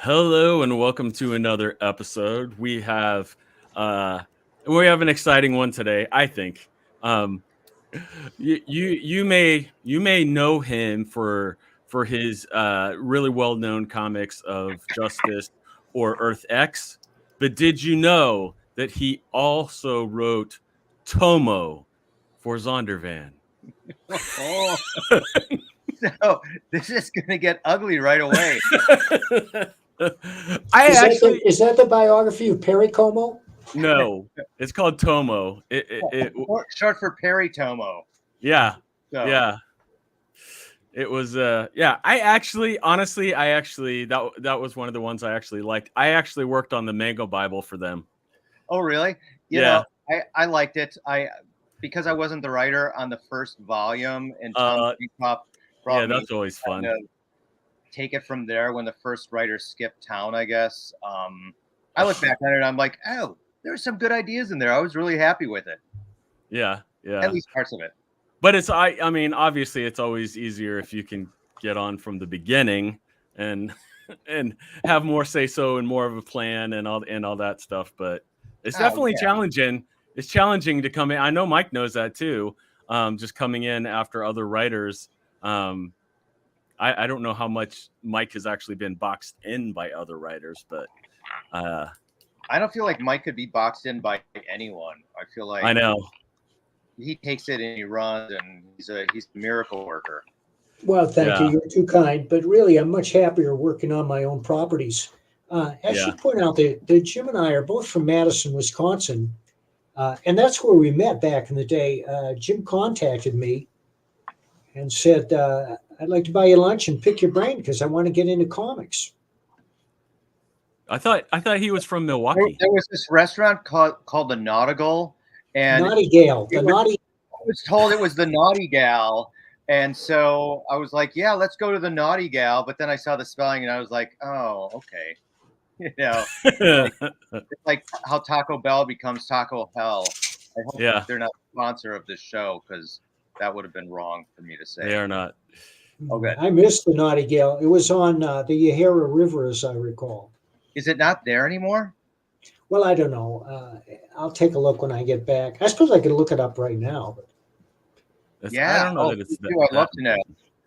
Hello and welcome to another episode. We have an exciting one today, I think. Um, you may know him for his really well known comics of Justice or Earth X, but did you know that he also wrote Tomo for Zondervan? Oh, so this is going to get ugly right away. I Is that actually the biography of Perry Como? No, it's called Tomo. Short for Perry Tomo. Yeah, So yeah. It was yeah. That was one of the ones I actually liked. I actually worked on the Mango Bible for them. oh really? Yeah. I liked it. Because I wasn't the writer on the first volume, and Tom Pop brought Yeah, me that's always fun. to take it from there when the first writer skipped town, I guess. I look back at it and I'm like, oh, there's some good ideas in there. I was really happy with it. Yeah, yeah. At least parts of it. But I mean, obviously, it's always easier if you can get on from the beginning and and have more say so and more of a plan and all that stuff. But it's definitely challenging. It's challenging to come in. I know Mike knows that too. Just coming in after other writers. I don't know how much Mike has actually been boxed in by other writers, but I don't feel like Mike could be boxed in by anyone. I feel like I know he takes it and he runs, and he's a miracle worker. Well, thank you. You're too kind. But really, I'm much happier working on my own properties. As you point out, the Jim and I are both from Madison, Wisconsin. And that's where we met back in the day. Jim contacted me and said, I'd like to buy you lunch and pick your brain because I want to get into comics. I thought he was from Milwaukee. There was this restaurant called the Nautigal, and Naughty Gal. I was told it was the Naughty Gal, and so I was like, "Yeah, let's go to the Naughty Gal." But then I saw the spelling, and I was like, "Oh, okay." It's like how Taco Bell becomes Taco Hell. I hope they're not a sponsor of this show, because that would have been wrong for me to say. They are not. Okay. I missed the Naughty Gal. It was on the Yahara River, as I recall. Is it not there anymore? Well, I don't know. I'll take a look when I get back. I suppose I could look it up right now. But I don't know that it's I'd love to know.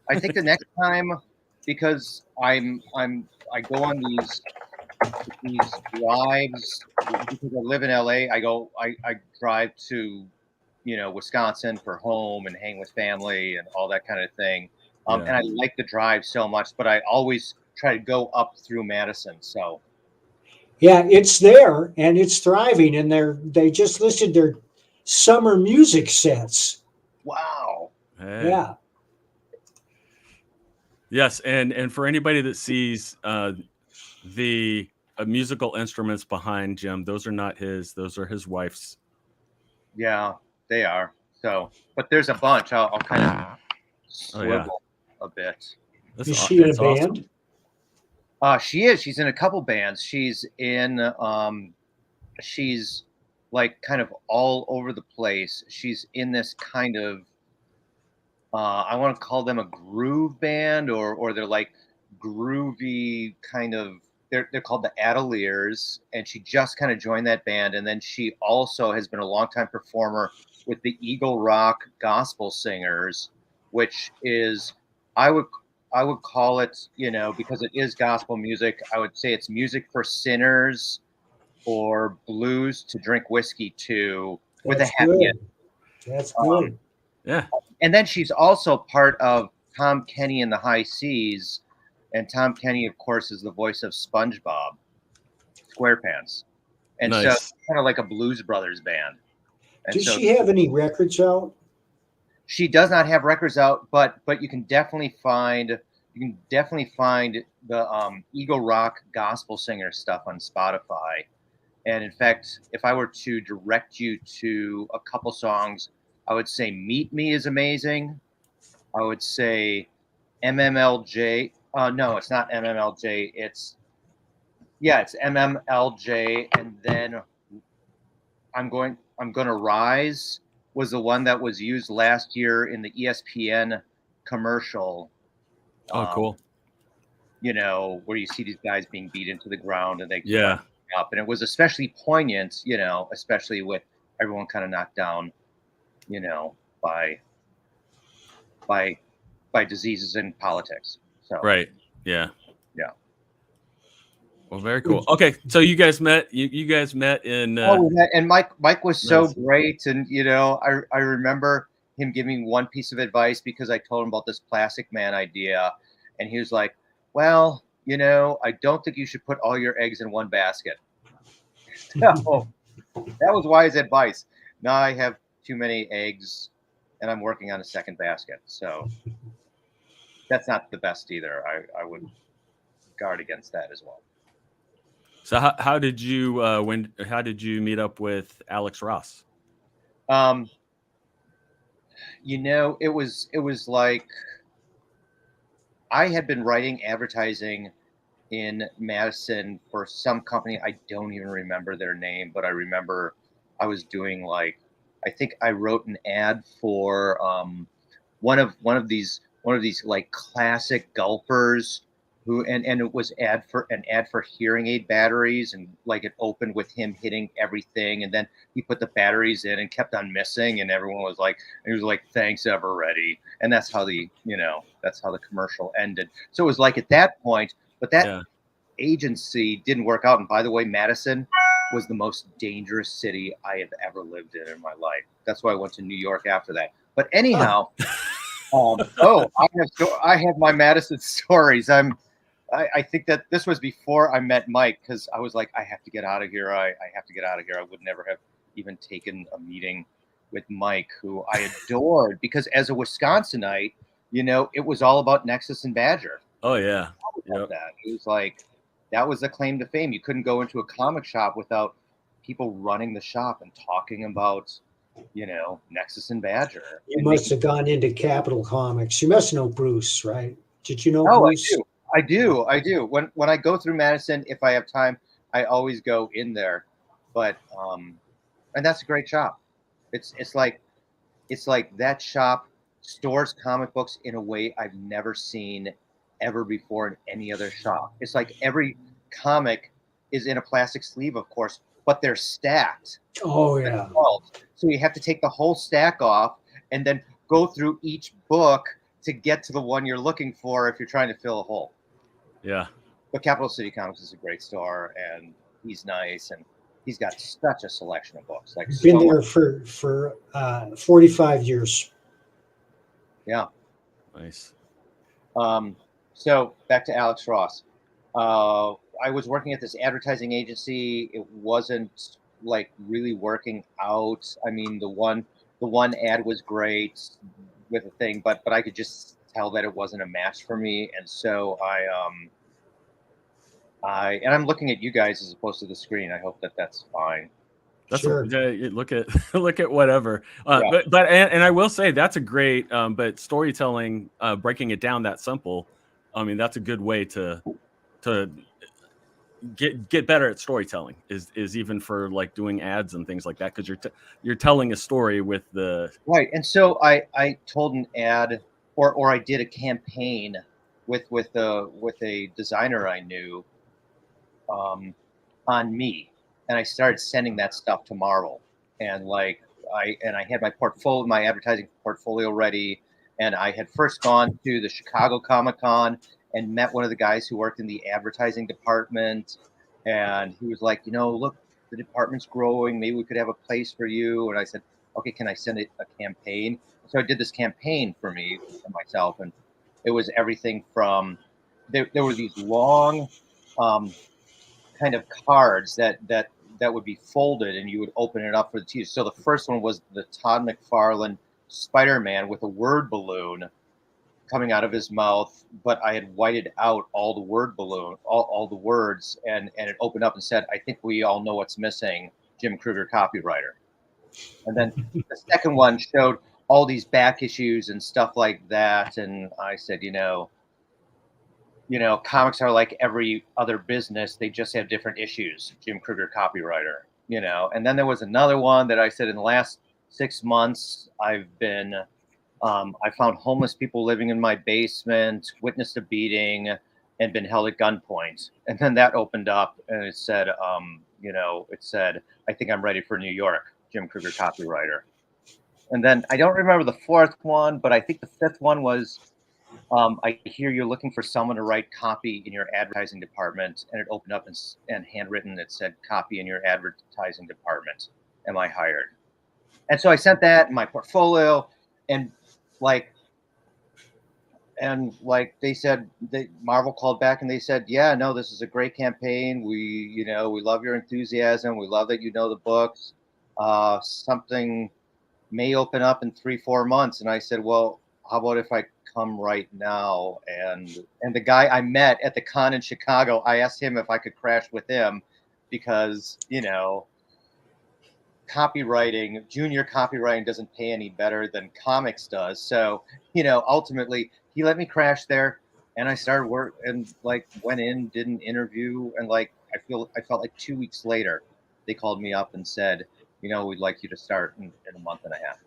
I think the next time, because I go on these drives because I live in LA. I drive to Wisconsin for home and hang with family and all that kind of thing. And I like the drive so much, but I always try to go up through Madison. So yeah, it's there and it's thriving, and they just listed their summer music sets. Wow. Hey. Yeah. Yes, and for anybody that sees the musical instruments behind Jim, those are not his; those are his wife's. Yeah, they are. So, but there's a bunch. I'll kind of swivel a bit. Is she in a band? Awesome. She is. She's in a couple bands. She's in. She's like kind of all over the place. She's in this kind of. I want to call them a groove band, or they're like groovy kind of. They're called the Adeliers, and she just kind of joined that band. And then she also has been a longtime performer with the Eagle Rock Gospel Singers, which is I would call it, because it is gospel music, I would say it's music for sinners or blues to drink whiskey to with a happy end. That's good. Yeah. And then she's also part of Tom Kenny and the High Seas. And Tom Kenny, of course, is the voice of SpongeBob SquarePants. And so it's kind of like a Blues Brothers band. And Does she have any records out? She does not have records out, but you can definitely find the Eagle Rock Gospel Singer stuff on Spotify. And in fact, if I were to direct you to a couple songs, I would say Meet Me is amazing. I would say MMLJ. No, it's not MMLJ. It's MMLJ. And then I'm Gonna Rise was the one that was used last year in the ESPN commercial. Oh, cool. you know, where you see these guys being beat into the ground and they keep Yeah. up. And it was especially poignant, you know, especially with everyone kind of knocked down, you know, by by diseases and politics. So Right. Yeah. yeah. Well, very cool. Okay, so you guys met. You guys met in. Oh, and Mike was so Madison. great, and you know, I remember him giving one piece of advice because I told him about this Plastic Man idea, and he was like, "Well, you know, I don't think you should put all your eggs in one basket." So that was wise advice. Now I have too many eggs, and I'm working on a second basket. So that's not the best either. I would guard against that as well. So how did you how did you meet up with Alex Ross? Um, you know, it was like I had been writing advertising in Madison for some company. I don't even remember their name, but I remember I was doing like I think I wrote an ad for one of these like classic golfers who and it was an ad for hearing aid batteries, and like it opened with him hitting everything and then he put the batteries in and kept on missing, and everyone was like, he was like, thanks ever ready, and that's how the commercial ended. So it was like at that point, but that Yeah. agency didn't work out. And by the way, Madison was the most dangerous city I have ever lived in my life. That's why I went to New York after that. But anyhow, I have my Madison stories. I think that this was before I met Mike, because I was like, I have to get out of here. I have to get out of here. I would never have even taken a meeting with Mike, who I adored, because as a Wisconsinite, you know, it was all about Nexus and Badger. Oh yeah. About Yep. that. It was like that was the claim to fame. You couldn't go into a comic shop without people running the shop and talking about, you know, Nexus and Badger. You And must have gone into Capital Comics. You must know Bruce, right? Did you know oh, Bruce? I do. When I go through Madison, if I have time, I always go in there. But and that's a great shop. It's like that shop stores comic books in a way I've never seen ever before in any other shop. It's like every comic is in a plastic sleeve, of course, but they're stacked. Oh yeah. So you have to take the whole stack off and then go through each book to get to the one you're looking for if you're trying to fill a hole. Yeah. But Capital City Comics is a great store, and he's nice, and he's got such a selection of books. Like Been so there for 45 years. yeah. Nice. So back to Alex Ross. I was working at this advertising agency. It wasn't like really working out. I mean, the one ad was great with a thing, but I could just tell that it wasn't a match for me, and so I'm looking at you guys as opposed to the screen. I hope that that's fine. That's Sure. look at look at whatever. Yeah. But I will say that's a great but storytelling, breaking it down that simple. I mean, that's a good way to get better at storytelling, is even for like doing ads and things like that, because you're telling a story with the Right. And so I told an ad, or I did a campaign with a designer I knew on me, and I started sending that stuff to Marvel, and like I had my advertising portfolio ready, and I had first gone to the Chicago Comic Con and met one of the guys who worked in the advertising department, and he was like, you know, look, the department's growing, maybe we could have a place for you. And I said, okay, can I send it a campaign? So I did this campaign for myself, and it was everything from there were these long kind of cards that would be folded, and you would open it up for the teaser. So the first one was the Todd McFarlane Spider-Man with a word balloon coming out of his mouth, but I had whited out all the word balloon, all the words, and it opened up and said, I think we all know what's missing, Jim Krueger, copywriter. And then the second one showed all these back issues and stuff like that, and I said, you know, comics are like every other business. They just have different issues. Jim Krueger, copywriter, you know. And then there was another one that I said, in the last 6 months, I found homeless people living in my basement, witnessed a beating, and been held at gunpoint. And then that opened up and it said, I think I'm ready for New York, Jim Krueger copywriter. And then I don't remember the fourth one, but I think the fifth one was, I hear you're looking for someone to write copy in your advertising department. And it opened up and handwritten, it said, copy in your advertising department. Am I hired? And so I sent that in my portfolio, and they said, Marvel called back and they said, yeah, no, this is a great campaign. We love your enthusiasm. We love that you know the books. Something may open up in 3-4 months. And I said, well, how about if I come right now? And the guy I met at the con in Chicago, I asked him if I could crash with him because, junior copywriting doesn't pay any better than comics does. So, ultimately he let me crash there, and I started work and went in, did an interview, and I felt like 2 weeks later they called me up and said, we'd like you to start in a month and a half.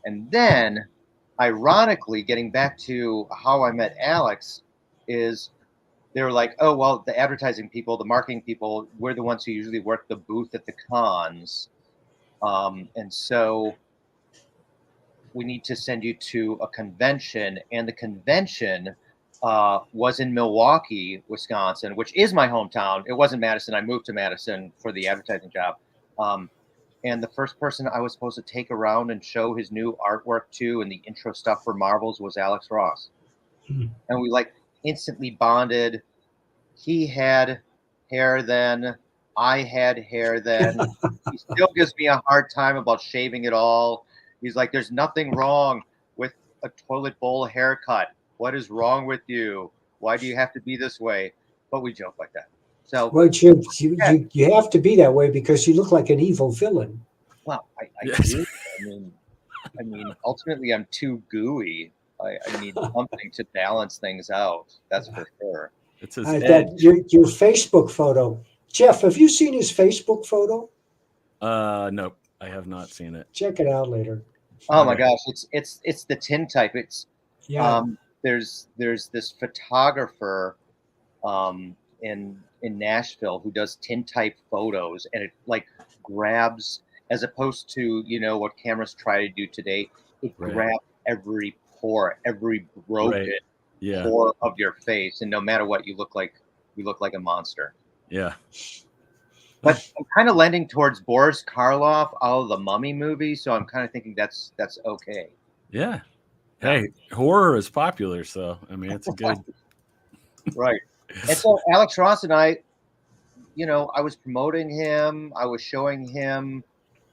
And then, ironically, getting back to how I met Alex, is they were like, oh, well, the advertising people, the marketing people, we're the ones who usually work the booth at the cons. And so we need to send you to a convention. And the convention was in Milwaukee, Wisconsin, which is my hometown. It wasn't Madison. I moved to Madison for the advertising job. And the first person I was supposed to take around and show his new artwork to and the intro stuff for Marvels was Alex Ross. And we instantly bonded. He had hair then. I had hair then. He still gives me a hard time about shaving it all. He's like, there's nothing wrong with a toilet bowl haircut. What is wrong with you? Why do you have to be this way? But we joke like that. So, well, Jim, you have to be that way because you look like an evil villain. Well, I do. I mean, ultimately, I'm too gooey. I need something to balance things out. That's for sure. It's his your Facebook photo. Jeff, have you seen his Facebook photo? Nope, I have not seen it. Check it out later. Oh my gosh, it's the tintype. It's there's this photographer in Nashville who does tintype photos, and it grabs, as opposed to what cameras try to do today, it grabs every pore, every broken pore of your face, and no matter what, you look like a monster. Yeah. But I'm kind of lending towards Boris Karloff out of the Mummy movie, so I'm kind of thinking that's okay. Yeah. Hey, horror is popular, so I mean it's a good. Right. And so Alex Ross and I, I was promoting him. I was showing him,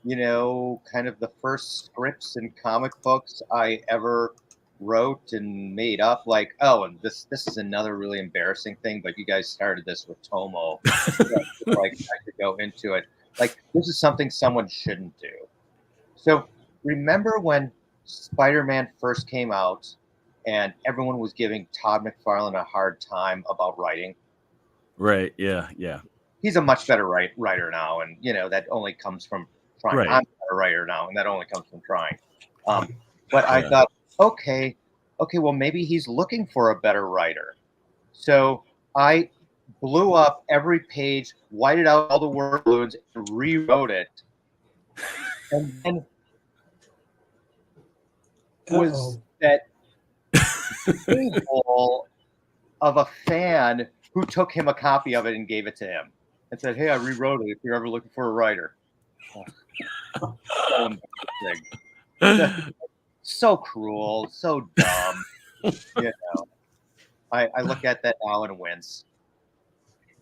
kind of the first scripts and comic books I ever wrote and made up. And this is another really embarrassing thing, but you guys started this with Tomo. I could go into it. This is something someone shouldn't do. So remember when Spider-Man first came out and everyone was giving Todd McFarlane a hard time about writing? Right. Yeah. He's a much better writer now. And, that only comes from trying. Right. I'm a writer now, and that only comes from trying. But I thought, okay, well, maybe he's looking for a better writer. So I blew up every page, whited out all the word balloons, and rewrote it. And then was that evil of a fan who took him a copy of it and gave it to him and said, hey, I rewrote it if you're ever looking for a writer. So cruel, so dumb. I look at that now and wince.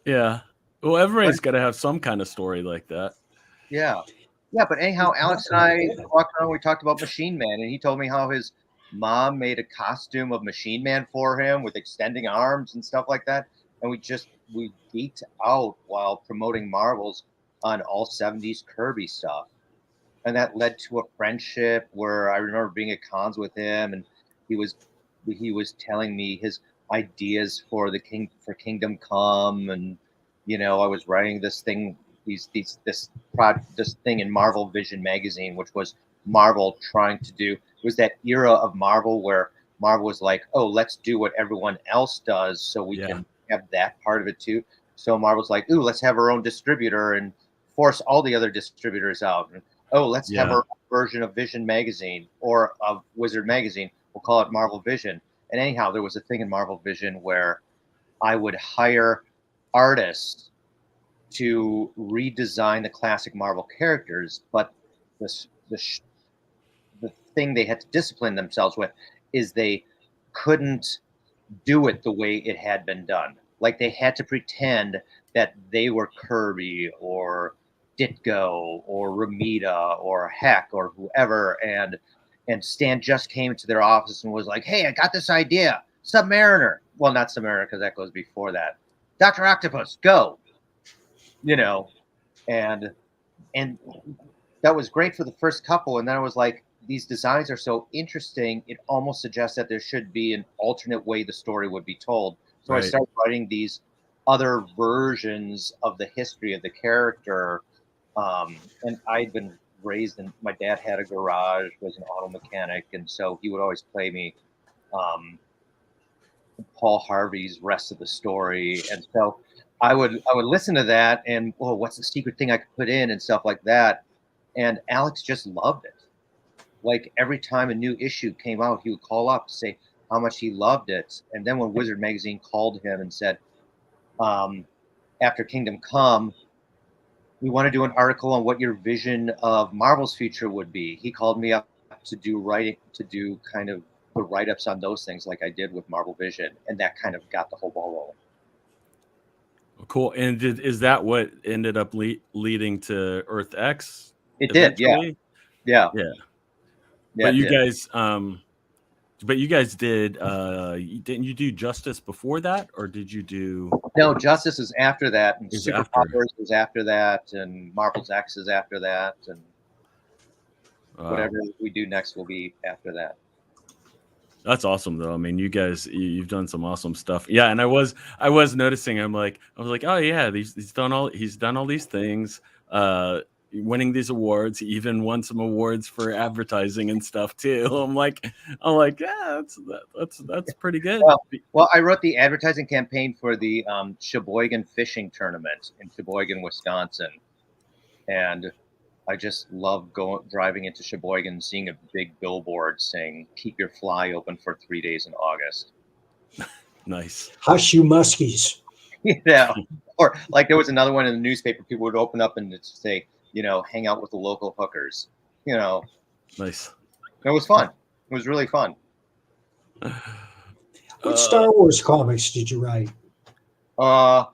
Yeah. Well, everybody's got to have some kind of story like that. Yeah. But anyhow, Alex and I walked around. We talked about Machine Man, and he told me how his mom made a costume of Machine Man for him with extending arms and stuff like that. And we geeked out while promoting Marvels on all 70s Kirby stuff. And that led to a friendship where I remember being at cons with him, and he was telling me his ideas for Kingdom Come, and I was writing this thing, this thing in Marvel Vision magazine, which was Marvel trying to do. It was that era of Marvel where Marvel was like, oh, let's do what everyone else does so we can have that part of it too. So Marvel's like, ooh, let's have our own distributor and force all the other distributors out. And, oh, let's have our version of Vision magazine or of Wizard magazine. We'll call it Marvel Vision. And anyhow, there was a thing in Marvel Vision where I would hire artists to redesign the classic Marvel characters, but the thing they had to discipline themselves with is they couldn't do it the way it had been done. Like they had to pretend that they were Kirby or Ditko or Ramita or Heck or whoever, and Stan just came to their office and was like, "Hey, I got this idea, Submariner." Well, not Submariner because that goes before that. Dr. Octopus, go. You know, and that was great for the first couple, and then I was like, these designs are so interesting, it almost suggests that there should be an alternate way the story would be told. So I started writing these other versions of the history of the character. And I'd been raised in, my dad had a garage, was an auto mechanic, and so he would always play me Paul Harvey's Rest of the Story. And so I would listen to that and, oh, what's the secret thing I could put in and stuff like that. And Alex just loved it. Like every time a new issue came out, he would call up to say how much he loved it. And then when Wizard Magazine called him and said, after Kingdom Come, we want to do an article on what your vision of Marvel's future would be. He called me up to do kind of the write-ups on those things like I did with Marvel Vision. And that kind of got the whole ball rolling. Cool. And is that what ended up leading to Earth X? It eventually? Did, yeah. But you guys did. Didn't you do Justice before that, or did you do? No, Justice is after that, and Superpowers is after that, and Marvel's X is after that, and whatever we do next will be after that. That's awesome, though. I mean, you guys, you've done some awesome stuff. Yeah, and I was noticing. I was like, oh yeah, he's done all these things. Winning these awards. He even won some awards for advertising and stuff too. I'm like, yeah, that's pretty good. Well, I wrote the advertising campaign for the Sheboygan fishing tournament in Sheboygan, Wisconsin, and I just love driving into Sheboygan and seeing a big billboard saying "Keep your fly open for 3 days in August." Nice. Hush, you muskies. Yeah. Or like there was another one in the newspaper. People would open up and say, hang out with the local hookers. Nice. It was fun. It was really fun. What Star Wars comics did you write? I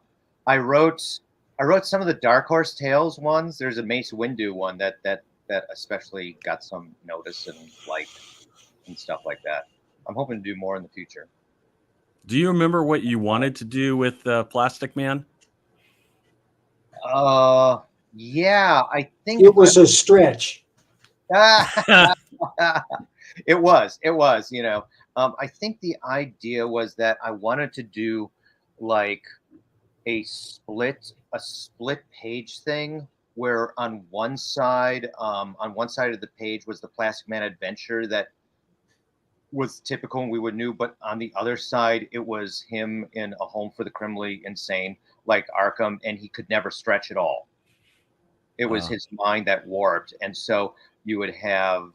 wrote some of the Dark Horse Tales ones. There's a Mace Windu one that especially got some notice and like and stuff like that. I'm hoping to do more in the future. Do you remember what you wanted to do with Plastic Man? Yeah, I think it was a stretch. It was. I think the idea was that I wanted to do like a split page thing where on one side of the page was the Plastic Man adventure that was typical and we would know, but on the other side it was him in a home for the criminally insane like Arkham, and he could never stretch at all. It was his mind that warped. And so you would have,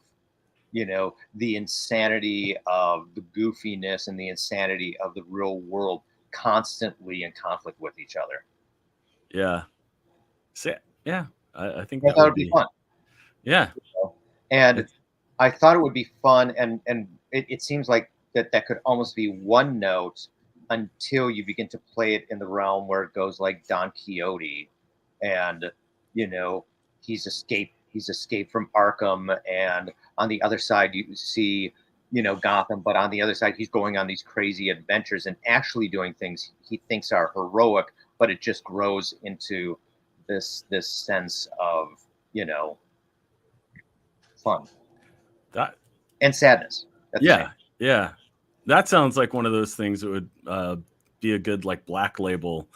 the insanity of the goofiness and the insanity of the real world constantly in conflict with each other. Yeah. So, yeah. I think that would be fun. Yeah. And I thought it would be fun. And it seems like that could almost be one note until you begin to play it in the realm where it goes like Don Quixote and, he's escaped from Arkham, and on the other side you see, Gotham, but on the other side he's going on these crazy adventures and actually doing things he thinks are heroic, but it just grows into this sense of, fun and sadness. Yeah. That sounds like one of those things that would be a good like Black Label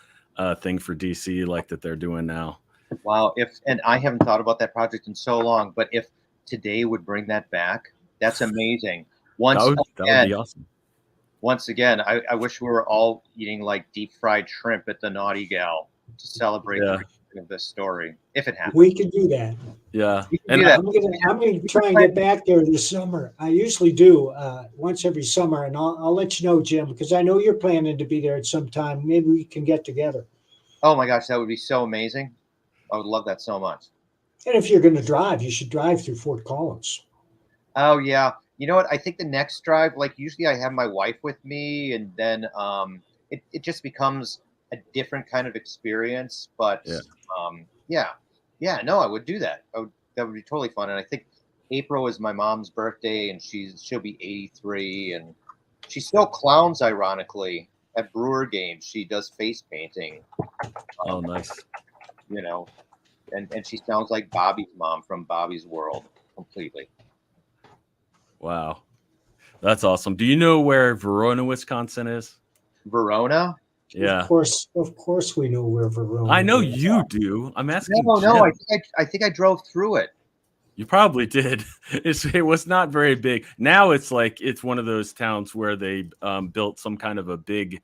thing for DC, like that they're doing now. Wow. And I haven't thought about that project in so long, but if today would bring that back, that's amazing. That would be awesome. Once again, I wish we were all eating like deep fried shrimp at the Naughty Gal to celebrate the beginning of this story, if it happens. We could do that. Yeah, and I'm gonna try and get back there this summer. I usually do once every summer, and I'll let you know, Jim, because I know you're planning to be there at some time. Maybe we can get together. Oh my gosh, that would be so amazing! I would love that so much. And if you're going to drive, you should drive through Fort Collins. Oh yeah, you know what? I think the next drive, like usually I have my wife with me, and then it just becomes a different kind of experience. But no, I would do that. That would be totally fun. And I think April is my mom's birthday, and she'll be 83, and she still clowns, ironically, at Brewer games. She does face painting. Oh, nice. You know, and she sounds like Bobby's mom from Bobby's World completely. Wow, that's awesome. Do you know where Verona, Wisconsin is? Verona? Yeah, of course we know where Verona. I know is. you do. I'm asking. No, I think I drove through it. You probably did. It was not very big. Now it's like it's one of those towns where they built some kind of a big.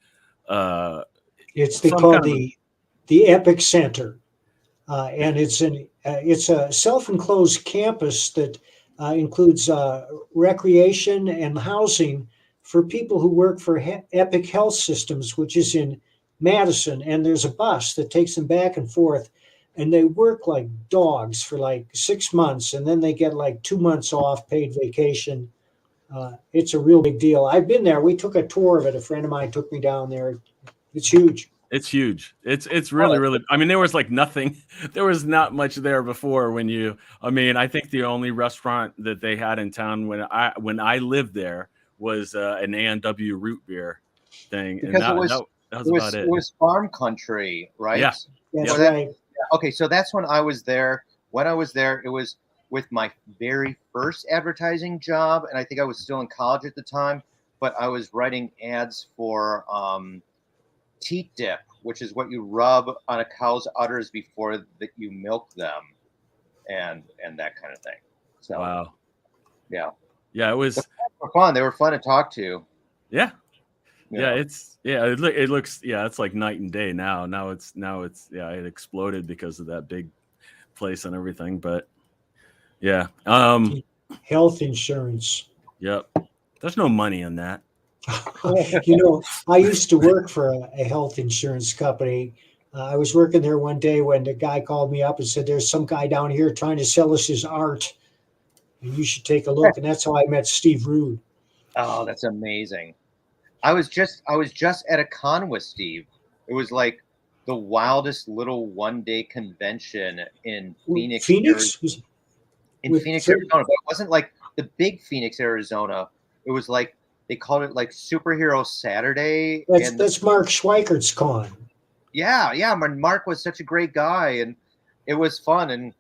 It's called the Epic Center, and it's a self-enclosed campus that includes recreation and housing for people who work for Epic Health Systems, which is in Madison. And there's a bus that takes them back and forth. And they work like dogs for like 6 months. And then they get like 2 months off paid vacation. It's a real big deal. I've been there. We took a tour of it. A friend of mine took me down there. It's huge. It's huge. It's really. I mean, there was like nothing. There was not much there before I think the only restaurant that they had in town when I lived there was an A&W root beer thing. Because and that was about it. It was farm country, right? Yeah. That's right. Okay, so that's when I was there. When I was there, it was with my very first advertising job, and I think I was still in college at the time, but I was writing ads for teat dip, which is what you rub on a cow's udders before that you milk them, and that kind of thing. So wow. Yeah, it was they were fun. They were fun to talk to. Yeah. It looks it's like night and day now. Now it's it exploded because of that big place and everything. But yeah. Health insurance. Yep. There's no money in that. I used to work for a health insurance company. I was working there one day when the guy called me up and said, "There's some guy down here trying to sell us his art, and you should take a look." And that's how I met Steve Rude. Oh, that's amazing. I was just at a con with Steve. It was like the wildest little one-day convention in Phoenix, Arizona. Phoenix, Arizona. But it wasn't like the big Phoenix, Arizona. It was like they called it like Superhero Saturday. That's Mark Schweikert's con. Yeah. Mark was such a great guy, and it was fun. And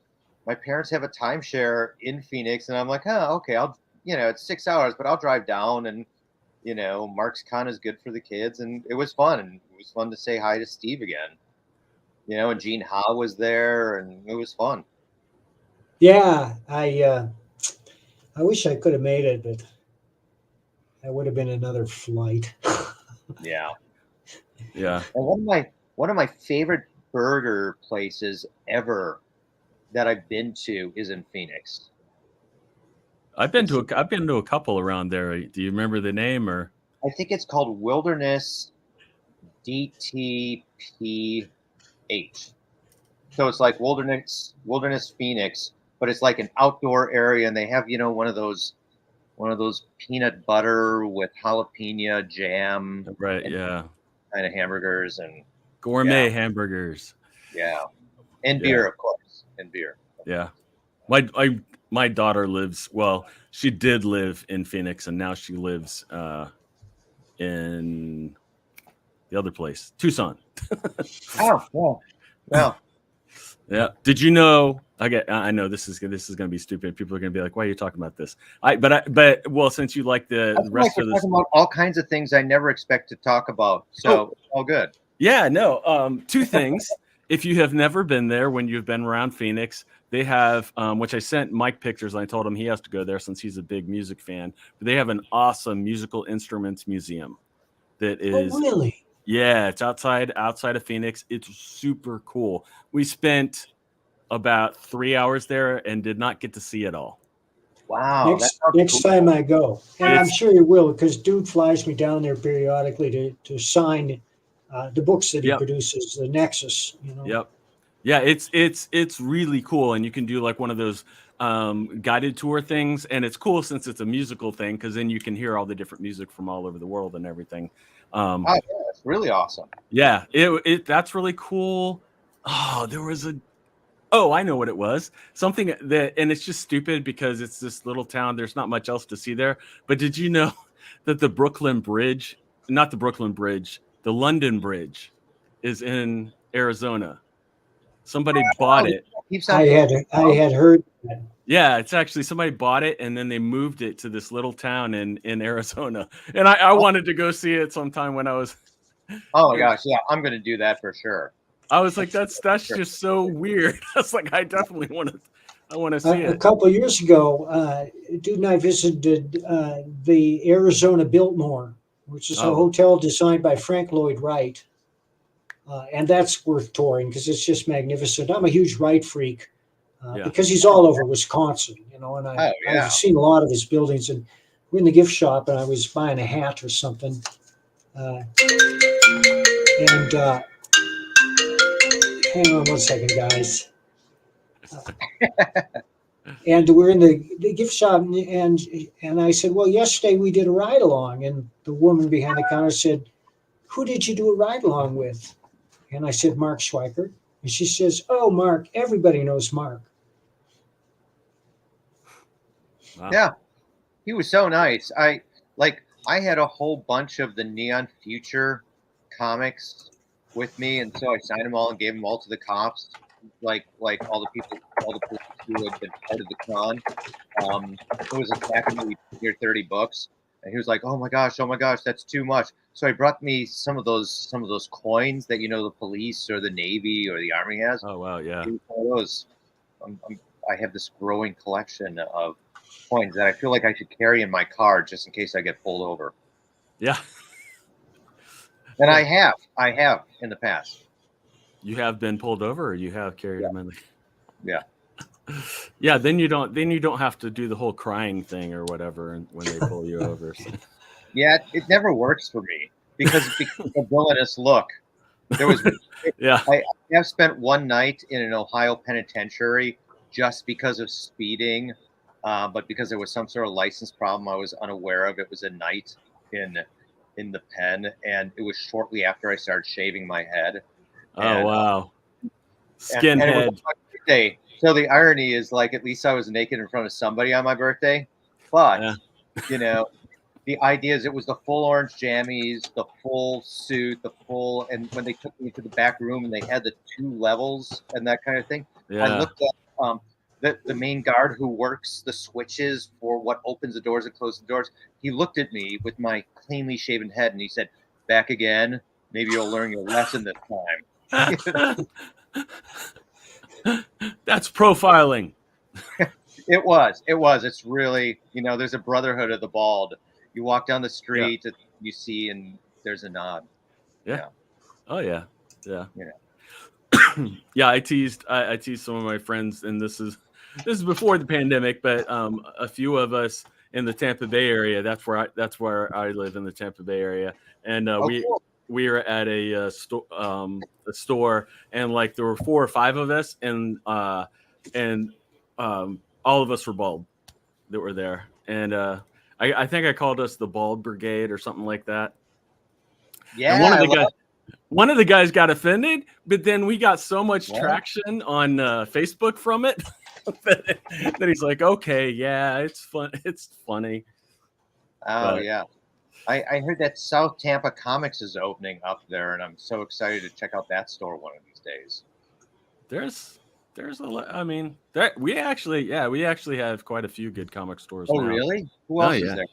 my parents have a timeshare in Phoenix, and I'm like, okay, it's 6 hours, but I'll drive down. And Mark's con is good for the kids, and it was fun. And it was fun to say hi to Steve again. And Gene Ha was there, and it was fun. Yeah, I wish I could have made it, but that would have been another flight. Yeah. And one of my favorite burger places ever that I've been to is in Phoenix. I've been to a couple around there. Do you remember the name? Or I think it's called Wilderness DTPH. So it's like Wilderness Phoenix, but it's like an outdoor area, and they have one of those peanut butter with jalapeno jam, right? Kind of hamburgers and gourmet hamburgers. Yeah, and beer, of course, and beer. Yeah, my daughter she did live in Phoenix, and now she lives in the other place, Tucson. Well. Yeah. Did you know? I know this is going to be stupid. People are going to be like, "Why are you talking about this?" Since you like the rest of this, talking about all kinds of things I never expect to talk about, so all good. Yeah. No. Two things. If you have never been there, when you've been around Phoenix, they have, which I sent Mike pictures. And I told him he has to go there since he's a big music fan. But they have an awesome musical instruments museum that is, Oh, really? yeah, it's outside of Phoenix. It's super cool. We spent about 3 hours there and did not get to see it all. Wow, that Next sounds cool. time I go, and I'm It's- sure you will, because Dude flies me down there periodically to sign the books that he Yep. produces, the Nexus. You know. Yep. Yeah, it's really cool, and you can do like one of those guided tour things, and it's cool since it's a musical thing because then you can hear all the different music from all over the world and everything. Oh, yeah, that's really awesome. Yeah, it that's really cool. Oh, there was a oh, I know what it was. Something that, and it's just stupid because it's this little town. There's not much else to see there. But did you know that the Brooklyn Bridge, not the Brooklyn Bridge, the London Bridge, is in Arizona? Somebody bought it. Keeps on I had heard that. Yeah, it's actually somebody bought it and then they moved it to this little town in Arizona. And I wanted to go see it sometime when I was. Oh my gosh, yeah, I'm gonna do that for sure. I was like, that's just so weird. I was like, I definitely want to see A it. couple of years ago, Dude and I visited the Arizona Biltmore, which is a Oh. hotel designed by Frank Lloyd Wright. And that's worth touring because it's just magnificent. I'm a huge Wright freak Yeah. because he's all over Wisconsin, you know, and Oh, yeah. I've seen a lot of his buildings. And we're in the gift shop, and I was buying a hat or something. And hang on one second, guys. And we're in the gift shop, and I said, well, yesterday we did a ride along, and the woman behind the counter said, who did you do a ride along with? And I said, Mark Schweikert. And she says, oh, Mark, everybody knows Mark. Wow. Yeah, he was so nice. I had a whole bunch of the Neon Future comics with me, and so I signed them all and gave them all to the cops, like all the people, all the police who had been part of the con. It was a stack of maybe 20 or 30 books, and he was like, oh my gosh, that's too much. So he brought me some of those coins that the police or the Navy or the Army has. Oh wow, yeah. One of those. I have this growing collection of coins that I feel like I should carry in my car just in case I get pulled over. Yeah. And I have in the past. You have been pulled over, or you have carried them in the. Yeah. Yeah, then you don't have to do the whole crying thing or whatever when they pull you over. So. Yeah, it never works for me because of the villainous look. There was Yeah. I have spent one night in an Ohio penitentiary just because of speeding, but because there was some sort of license problem I was unaware of. It was a night in the pen, and it was shortly after I started shaving my head. Oh wow. And Skinhead. it was my birthday. So the irony is, like, at least I was naked in front of somebody on my birthday. But Yeah. the idea is it was the full orange jammies, the full suit, and when they took me to the back room and they had the 2 levels and that kind of thing, Yeah. I looked at the main guard who works the switches for what opens the doors and closes the doors. He looked at me with my cleanly shaven head and he said, "Back again? Maybe you'll learn your lesson this time." That's profiling. It was. It's really, there's a brotherhood of the bald. You walk down the street, you see, and there's a nod. Yeah. Oh yeah. Yeah. Yeah. Yeah. I teased some of my friends, and this is before the pandemic, but a few of us in the Tampa Bay area. That's where I live, in the Tampa Bay area, and Cool. we were at a store, and like there were 4 or 5 of us, and all of us were bald that were there, and I think I called us the Bald Brigade or something like that. Yeah. And one of the guys got offended, but then we got so much What? traction on Facebook from it that he's like, okay, yeah, it's fun. It's funny. Oh, But- yeah. I heard that South Tampa Comics is opening up there, and I'm so excited to check out that store one of these days. There's a lot. I mean, we actually have quite a few good comic stores Oh, now. really? Who else is yeah. there?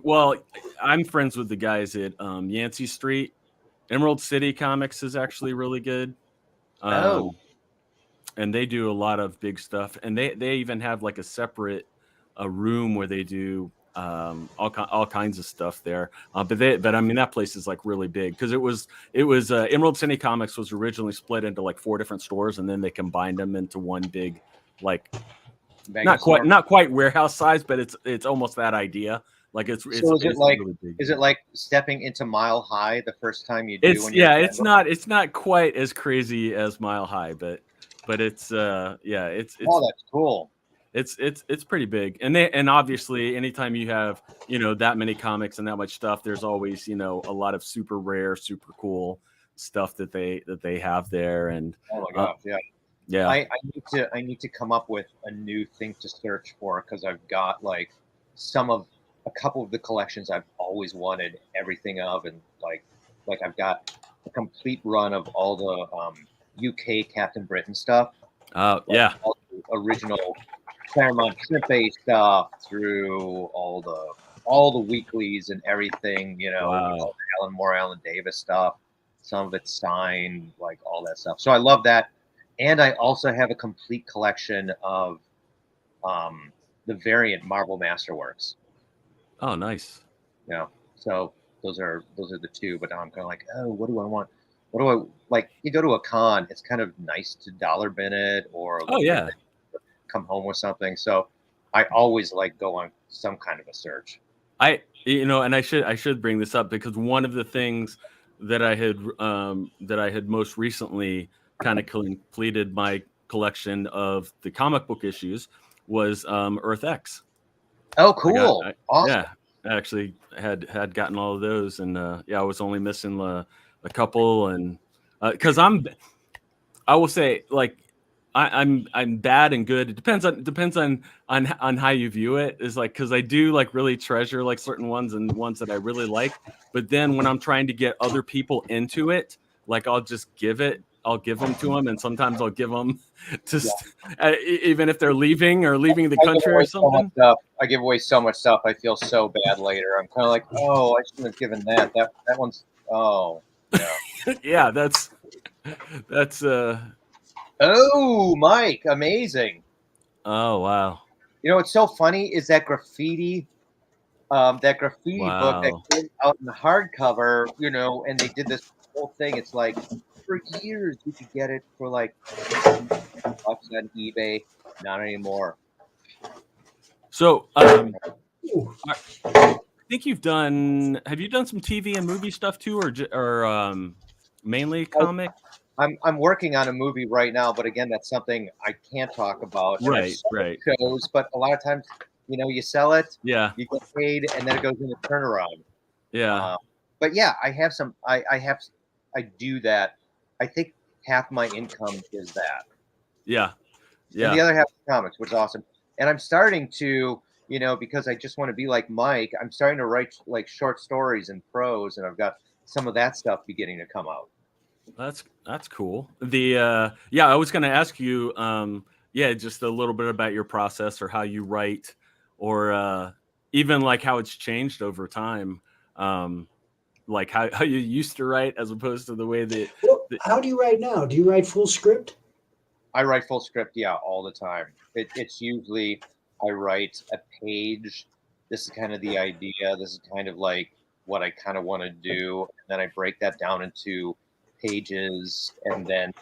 Well, I'm friends with the guys at Yancey Street. Emerald City Comics is actually really good. Oh. and they do a lot of big stuff, and they even have like a separate room where they do all kinds of stuff there. But I mean that place is like really big because it was Emerald City Comics was originally split into like 4 different stores, and then they combined them into one big, like, Mega store. not quite warehouse size, but it's almost that idea. Like it's really big. Is it like stepping into Mile High the first time you do? It's not quite as crazy as Mile High, but it's oh, that's cool. It's pretty big, and obviously anytime you have that many comics and that much stuff, there's always a lot of super rare, super cool stuff that they have there. And oh my gosh, yeah. I need to come up with a new thing to search for, because I've got like a couple of the collections I've always wanted everything of, and like I've got a complete run of all the UK Captain Britain stuff. All the original Claremont Shrimp stuff through all the weeklies and everything, all the Alan Moore, Alan Davis stuff. Some of it's signed, like all that stuff. So I love that. And I also have a complete collection of the variant Marvel Masterworks. Oh, nice. Yeah. So those are the two, but now I'm kind of like, oh, what do I want? What do I like? You go to a con, it's kind of nice to dollar bin it or come home with something. So I always like go on some kind of a search. And I should bring this up because one of the things that I had most recently kind of completed my collection of the comic book issues was Earth X. Oh, cool! Awesome. Yeah, I actually had gotten all of those, and I was only missing a couple, and because I will say, like, I'm bad and good. It depends on how you view it. Is like, because I do like really treasure like certain ones and ones that I really like, but then when I'm trying to get other people into it, like I'll give them to them, and sometimes I'll give them to even if they're leaving the country or something. I give away so much stuff. I feel so bad later. I'm kind of like, oh, I shouldn't have given that. That one's yeah. Yeah, that's Oh, Mike, amazing. Oh, wow. What's so funny is that graffiti book that came out in the hardcover, and they did this whole thing. It's like, for years you could get it for like $10 on eBay. Not anymore. So I think have you done some TV and movie stuff too, or mainly comic? I'm working on a movie right now, but again, that's something I can't talk about. Right. Shows, but a lot of times, you sell it, you get paid, and then it goes into turnaround. Yeah. But yeah, I have some. I do that. I think half my income is that. Yeah. And the other half is comics, which is awesome. And I'm starting to, because I just want to be like Mike, I'm starting to write like short stories and prose, and I've got some of that stuff beginning to come out. That's cool. I was going to ask you, just a little bit about your process or how you write, or even like how it's changed over time. Like how you used to write as opposed to the way that. How do you write now? Do you write full script? I write full script, all the time. It's usually I write a page. This is kind of the idea. This is kind of like what I kind of want to do. And then I break that down into pages, and then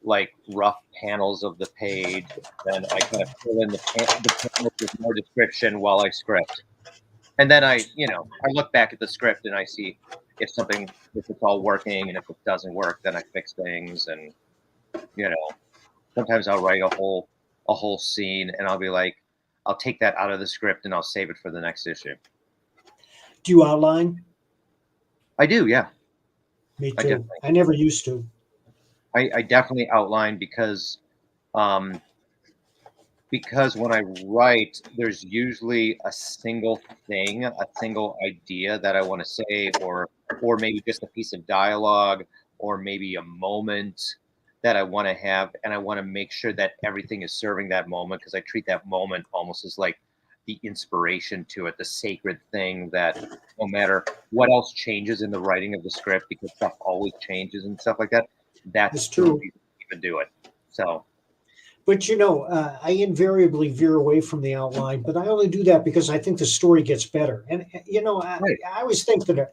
like rough panels of the page. Then I kind of fill in the panels with more description while I script. And then I look back at the script and I see if it's all working, and if it doesn't work, then I fix things. And sometimes I'll write a whole scene, and I'll be like, I'll take that out of the script and I'll save it for the next issue. Do you outline? I do, yeah. Me too. I never used to. I definitely outline because when I write, there's usually a single thing, a single idea that I want to say, or maybe just a piece of dialogue, or maybe a moment that I want to have, and I want to make sure that everything is serving that moment, because I treat that moment almost as like the inspiration to it, the sacred thing that no matter what else changes in the writing of the script, because stuff always changes and stuff like that. That's true. Even do it. So But I invariably veer away from the outline, but I only do that because I think the story gets better. And Right. I always think that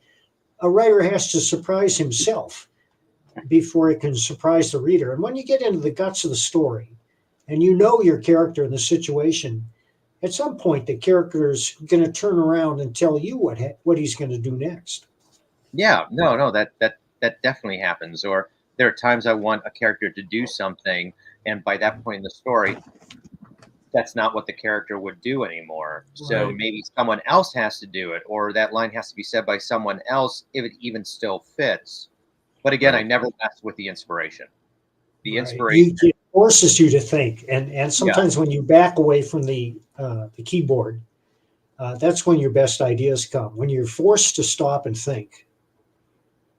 a writer has to surprise himself before it can surprise the reader. And when you get into the guts of the story, and your character and the situation, at some point the character is going to turn around and tell you what he's going to do next. Yeah, no, that definitely happens. Or there are times I want a character to do something, and by that point in the story, that's not what the character would do anymore. So Right. maybe someone else has to do it, or that line has to be said by someone else if it even still fits. But again, I Right. never mess with the inspiration. The Right. inspiration, It forces you to think, and yeah, sometimes when you back away from the keyboard, that's when your best ideas come. When you're forced to stop and think,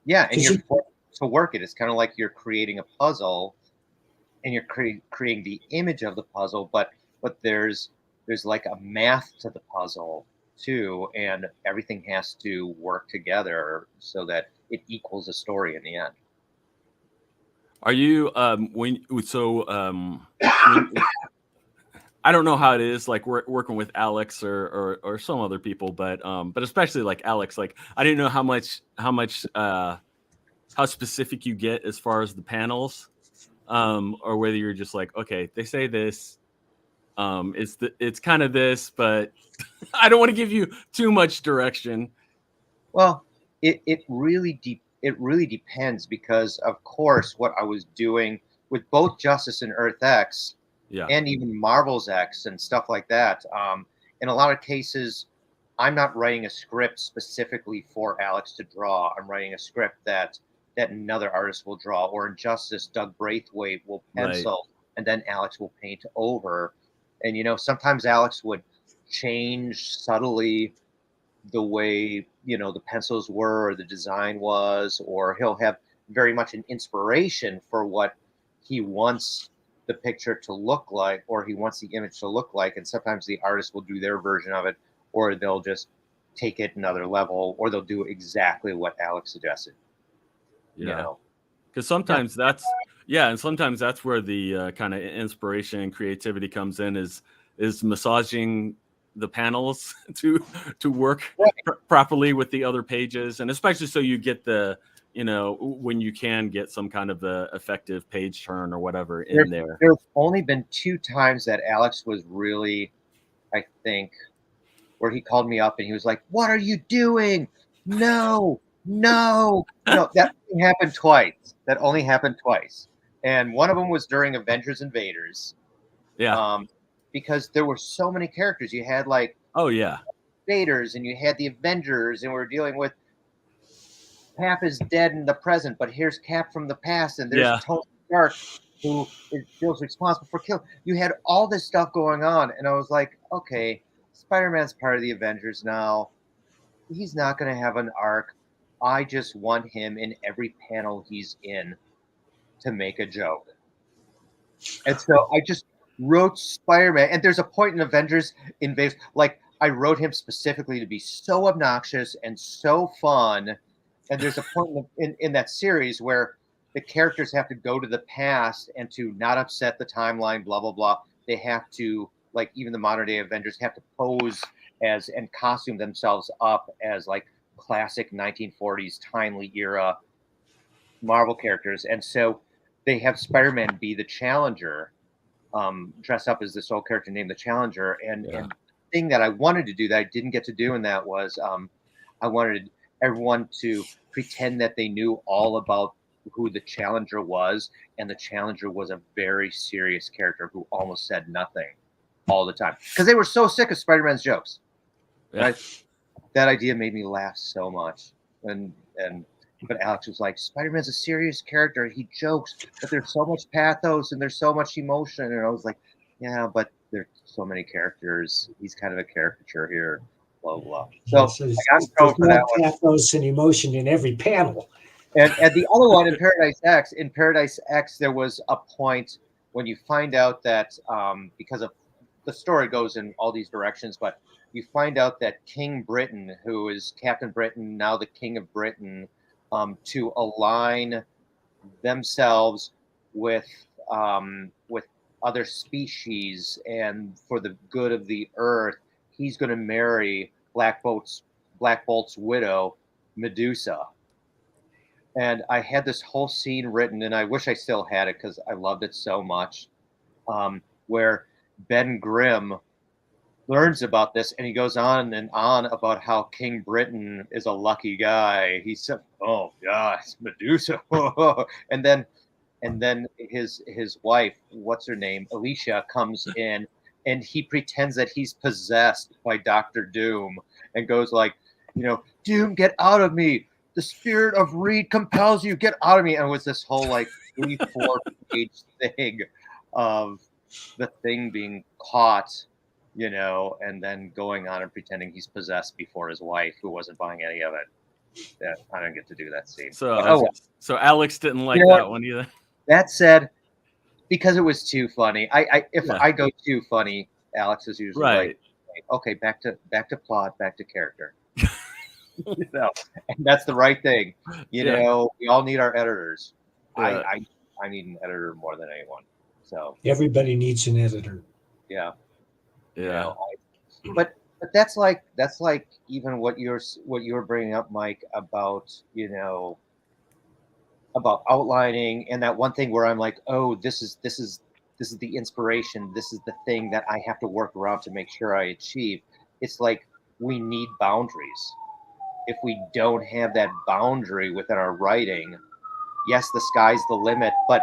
yeah, and because you're you forced to work it. It's kind of like you're creating a puzzle, and you're creating the image of the puzzle, but there's like a math to the puzzle too, and everything has to work together so that it equals a story in the end. Are you when so when I don't know how it is like working with Alex or some other people, but especially like Alex, like I didn't know how much how specific you get as far as the panels, or whether you're just like, okay, they say this, it's kind of this, but I don't want to give you too much direction. Well, it really depends because of course what I was doing with both Justice and Earth X Yeah, and even Marvel's X and stuff like that. In a lot of cases, I'm not writing a script specifically for Alex to draw. I'm writing a script that another artist will draw. Or in Justice, Doug Braithwaite will right, pencil, and then Alex will paint over. And sometimes Alex would change subtly the way the pencils were or the design was, or he'll have very much an inspiration for what he wants the picture to look like, or he wants the image to look like, and sometimes the artist will do their version of it, or they'll just take it another level, or they'll do exactly what Alex suggested you yeah. know Because yeah, sometimes that's yeah, and sometimes that's where the kind of inspiration and creativity comes in is massaging the panels to work right. properly with the other pages, and especially so you get the when you can get some kind of the effective page turn or whatever there, in there. there's only been two times that Alex was really, I think, where he called me up and he was like, "What are you doing? No, no." That only happened twice. That only happened twice. And one of them was during Avengers Invaders, Yeah. um, because there were so many characters. You had like Oh yeah. Invaders and you had the Avengers, and we're dealing with Cap is dead in the present, but here's Cap from the past, and there's Yeah. Tony Stark who feels responsible for kill. You had all this stuff going on, and I was like, okay, Spider-Man's part of the Avengers now. He's not going to have an arc. I just want him in every panel he's in to make a joke. And so I just wrote Spider-Man. And there's a point in Avengers Invaders, like I wrote him specifically to be so obnoxious and so fun. And there's a point in that series where the characters have to go to the past and to not upset the timeline, blah, blah, blah. They have to, like even the modern day Avengers have to pose as and costume themselves up as like classic 1940s timely era Marvel characters. And so they have Spider-Man be the challenger, dressed up as this old character named the Challenger. And Yeah. the thing that I wanted to do that I didn't get to do in that was I wanted everyone to pretend that they knew all about who the Challenger was, and the Challenger was a very serious character who almost said nothing all the time because they were so sick of Spider-Man's jokes. Yeah. That idea made me laugh so much. And but Alex was like, Spider-Man's a serious character. He jokes, but there's so much pathos and there's so much emotion. And I was like, yeah, but there's so many characters. He's kind of a caricature here. Blah blah. So yes, I got in there's trouble for that more one. pathos and emotion in every panel. And the other one in Paradise X, there was a point when you find out that because of the story goes in all these directions, but you find out that King Britain, who is Captain Britain, now the King of Britain, to align themselves with other species and for the good of the earth, he's going to marry Black Bolt's widow, Medusa. And I had this whole scene written, and I wish I still had it because I loved it so much, where Ben Grimm learns about this, and he goes on and on about how King Britain is a lucky guy. He said, "Oh God, it's Medusa," and then his wife, what's her name, Alicia, comes in, and he pretends that he's possessed by Doctor Doom, and goes like, "Doom, get out of me! The spirit of Reed compels you. Get out of me!" And it was this whole like 3-4 page thing of the Thing being caught, and then going on and pretending he's possessed before his wife, who wasn't buying any of it. Yeah, I didn't get to do that scene. So Alex didn't like that one either. That said, because it was too funny. If I go too funny, Alex is usually like, okay, back to plot, back to character. And that's the right thing. We all need our editors. Yeah. I need an editor more than anyone. So everybody needs an editor. Yeah. But that's like even what you're bringing up, Mike, about about outlining, and that one thing where I'm like, oh, this is the inspiration, this is the thing that I have to work around to make sure I achieve. It's like we need boundaries. If we don't have that boundary within our writing, yes, the sky's the limit, but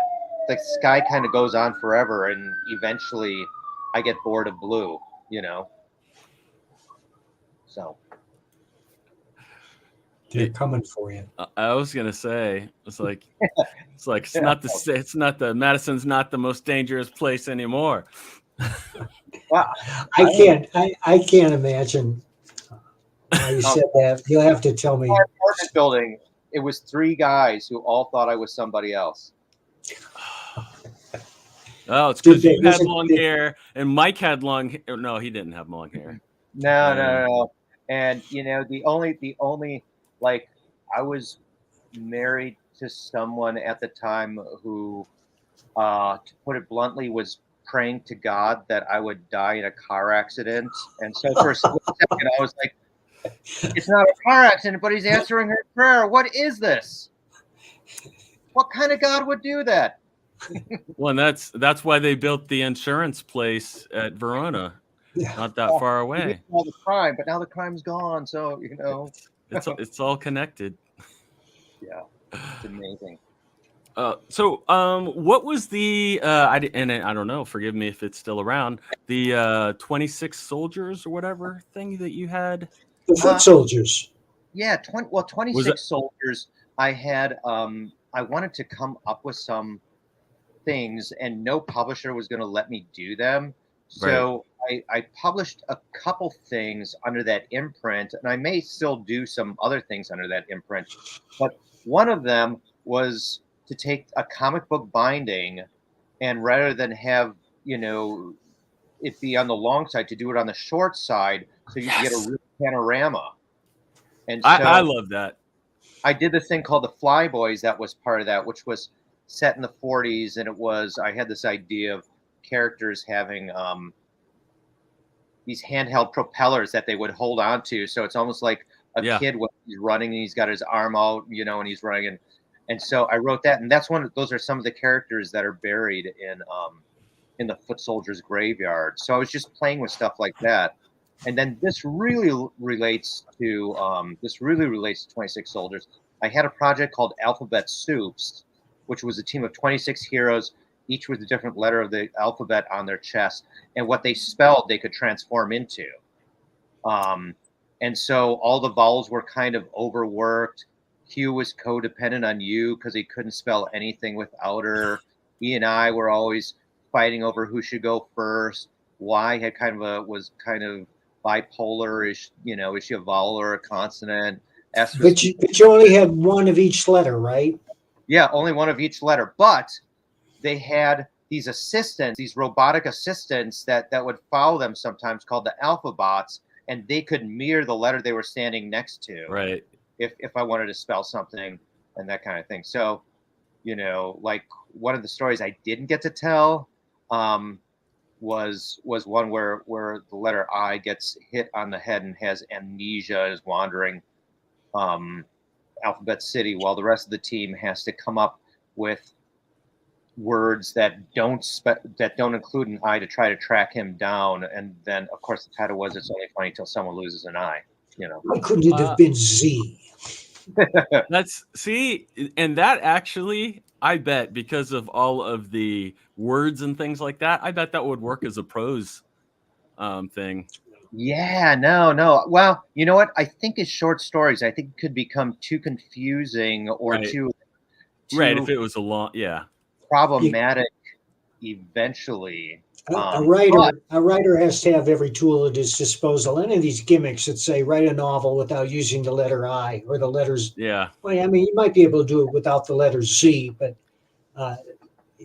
the sky kind of goes on forever, and eventually I get bored of blue, So they're coming for you. I was gonna say, it's like it's not the Madison's not the most dangerous place anymore. Wow. I can't imagine why you said that. You'll have to tell me. Our apartment building, it was 3 guys who all thought I was somebody else. Oh, it's because you had long hair and Mike had long hair. No, he didn't have long hair. No. And the only like, I was married to someone at the time who, to put it bluntly, was praying to God that I would die in a car accident. And so for a split second, I was like, it's not a car accident, but he's answering her prayer. What is this? What kind of God would do that? Well, and that's why they built the insurance place at Verona, not that far away. All the crime, but now the crime's gone, so it's all connected. Yeah, it's amazing. So what was the I don't know, forgive me if it's still around, the 26 soldiers or whatever thing that you had? The foot soldiers. Yeah, 26 soldiers. I had I wanted to come up with some things, and no publisher was going to let me do them. So I published a couple things under that imprint, and I may still do some other things under that imprint. But one of them was to take a comic book binding, and rather than have it be on the long side, to do it on the short side, so you can get a real panorama. And so I love that. I did this thing called the Flyboys that was part of that, which was set in the 40s, and I had this idea of characters having these handheld propellers that they would hold on to. So it's almost like a kid when he's running and he's got his arm out, and he's running. And so I wrote that, and those are some of the characters that are buried in the foot soldiers' graveyard. So I was just playing with stuff like that. And then this really relates to 26 soldiers. I had a project called Alphabet Soups, which was a team of 26 heroes, each with a different letter of the alphabet on their chest, and what they spelled they could transform into. And so all the vowels were kind of overworked. Q was codependent on U because he couldn't spell anything without her. E and I were always fighting over who should go first. Y had was kind of bipolar. Is she a vowel or a consonant? S was, but you only had one of each letter, right? Yeah, only one of each letter. But they had these assistants, these robotic assistants that would follow them sometimes, called the Alphabots, and they could mirror the letter they were standing next to. Right. If I wanted to spell something and that kind of thing. So, like one of the stories I didn't get to tell, was one where the letter I gets hit on the head and has amnesia, is wandering Alphabet City, while the rest of the team has to come up with words that don't include an I to try to track him down. And then, of course, the title was "It's Only Funny Till Someone Loses an Eye." Why couldn't it have been Z? And that actually, I bet, because of all of the words and things like that, I bet that would work as a prose thing. Yeah, no. Well, you know what? I think his short stories, I think, could become too confusing or too if it was a long, problematic eventually. A writer has to have every tool at his disposal. Any of these gimmicks that say write a novel without using the letter I or the letters. Yeah. Well, I mean, you might be able to do it without the letter Z, but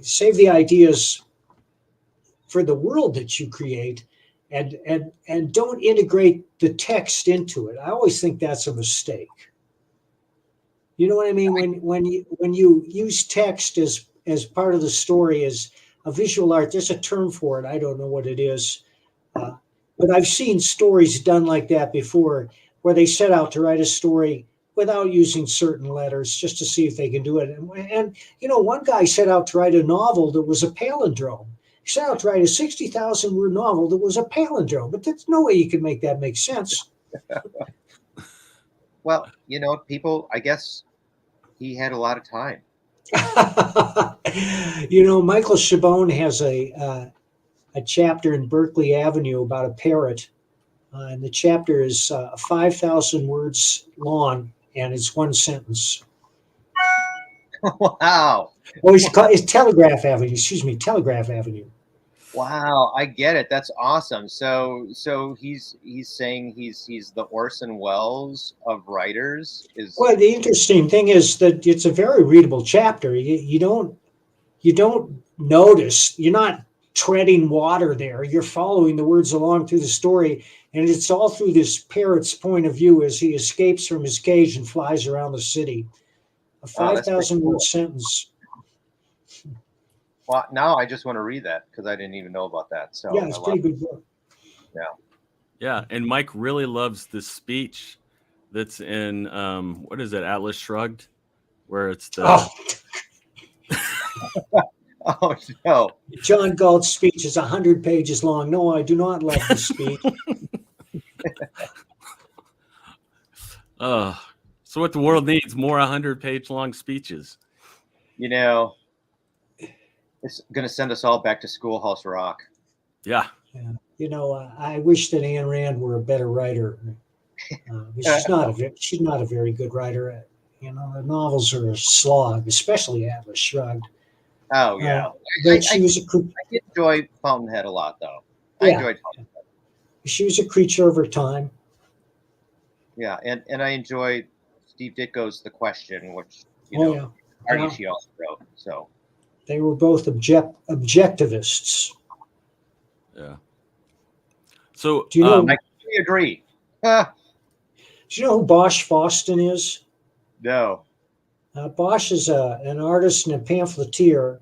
save the ideas for the world that you create, and don't integrate the text into it. I always think that's a mistake. You know what I mean? When you use text as part of the story, as a visual art, there's a term for it. I don't know what it is, but I've seen stories done like that before, where they set out to write a story without using certain letters, just to see if they can do it. And one guy set out to write a novel that was a palindrome. He set out to write a 60,000 word novel that was a palindrome, but there's no way you can make that make sense. Well, people, I guess he had a lot of time. Michael Chabon has a chapter in Berkeley Avenue about a parrot, and the chapter is 5,000 words long, and it's one sentence. Wow. Well, it's Telegraph Avenue. Excuse me, Telegraph Avenue. Wow, I get it. That's awesome. So he's saying he's the Orson Welles of writers. Well, the interesting thing is that it's a very readable chapter. You don't notice. You're not treading water there. You're following the words along through the story, and it's all through this parrot's point of view as he escapes from his cage and flies around the city. A 5,000 word sentence. Well, now I just want to read that because I didn't even know about that. So yeah, it's a pretty good book. Yeah, and Mike really loves this speech that's in what is it, Atlas Shrugged, where it's the oh no, John Galt's speech is 100 pages long. No, I do not love the speech. So what the world needs more 100-page long speeches. It's going to send us all back to Schoolhouse Rock. Yeah. I wish that Ayn Rand were a better writer. She's not a very good writer. Her novels are a slog, especially Atlas Shrugged. Oh yeah, but she was I enjoy Fountainhead a lot, though. I enjoyed Fountainhead. She was a creature of her time. Yeah, and I enjoyed Steve Ditko's The Question, which she also wrote. So they were both objectivists. Yeah. So do you know? I completely agree. Do you know who Bosch Fawston is? No. Bosch is an artist and a pamphleteer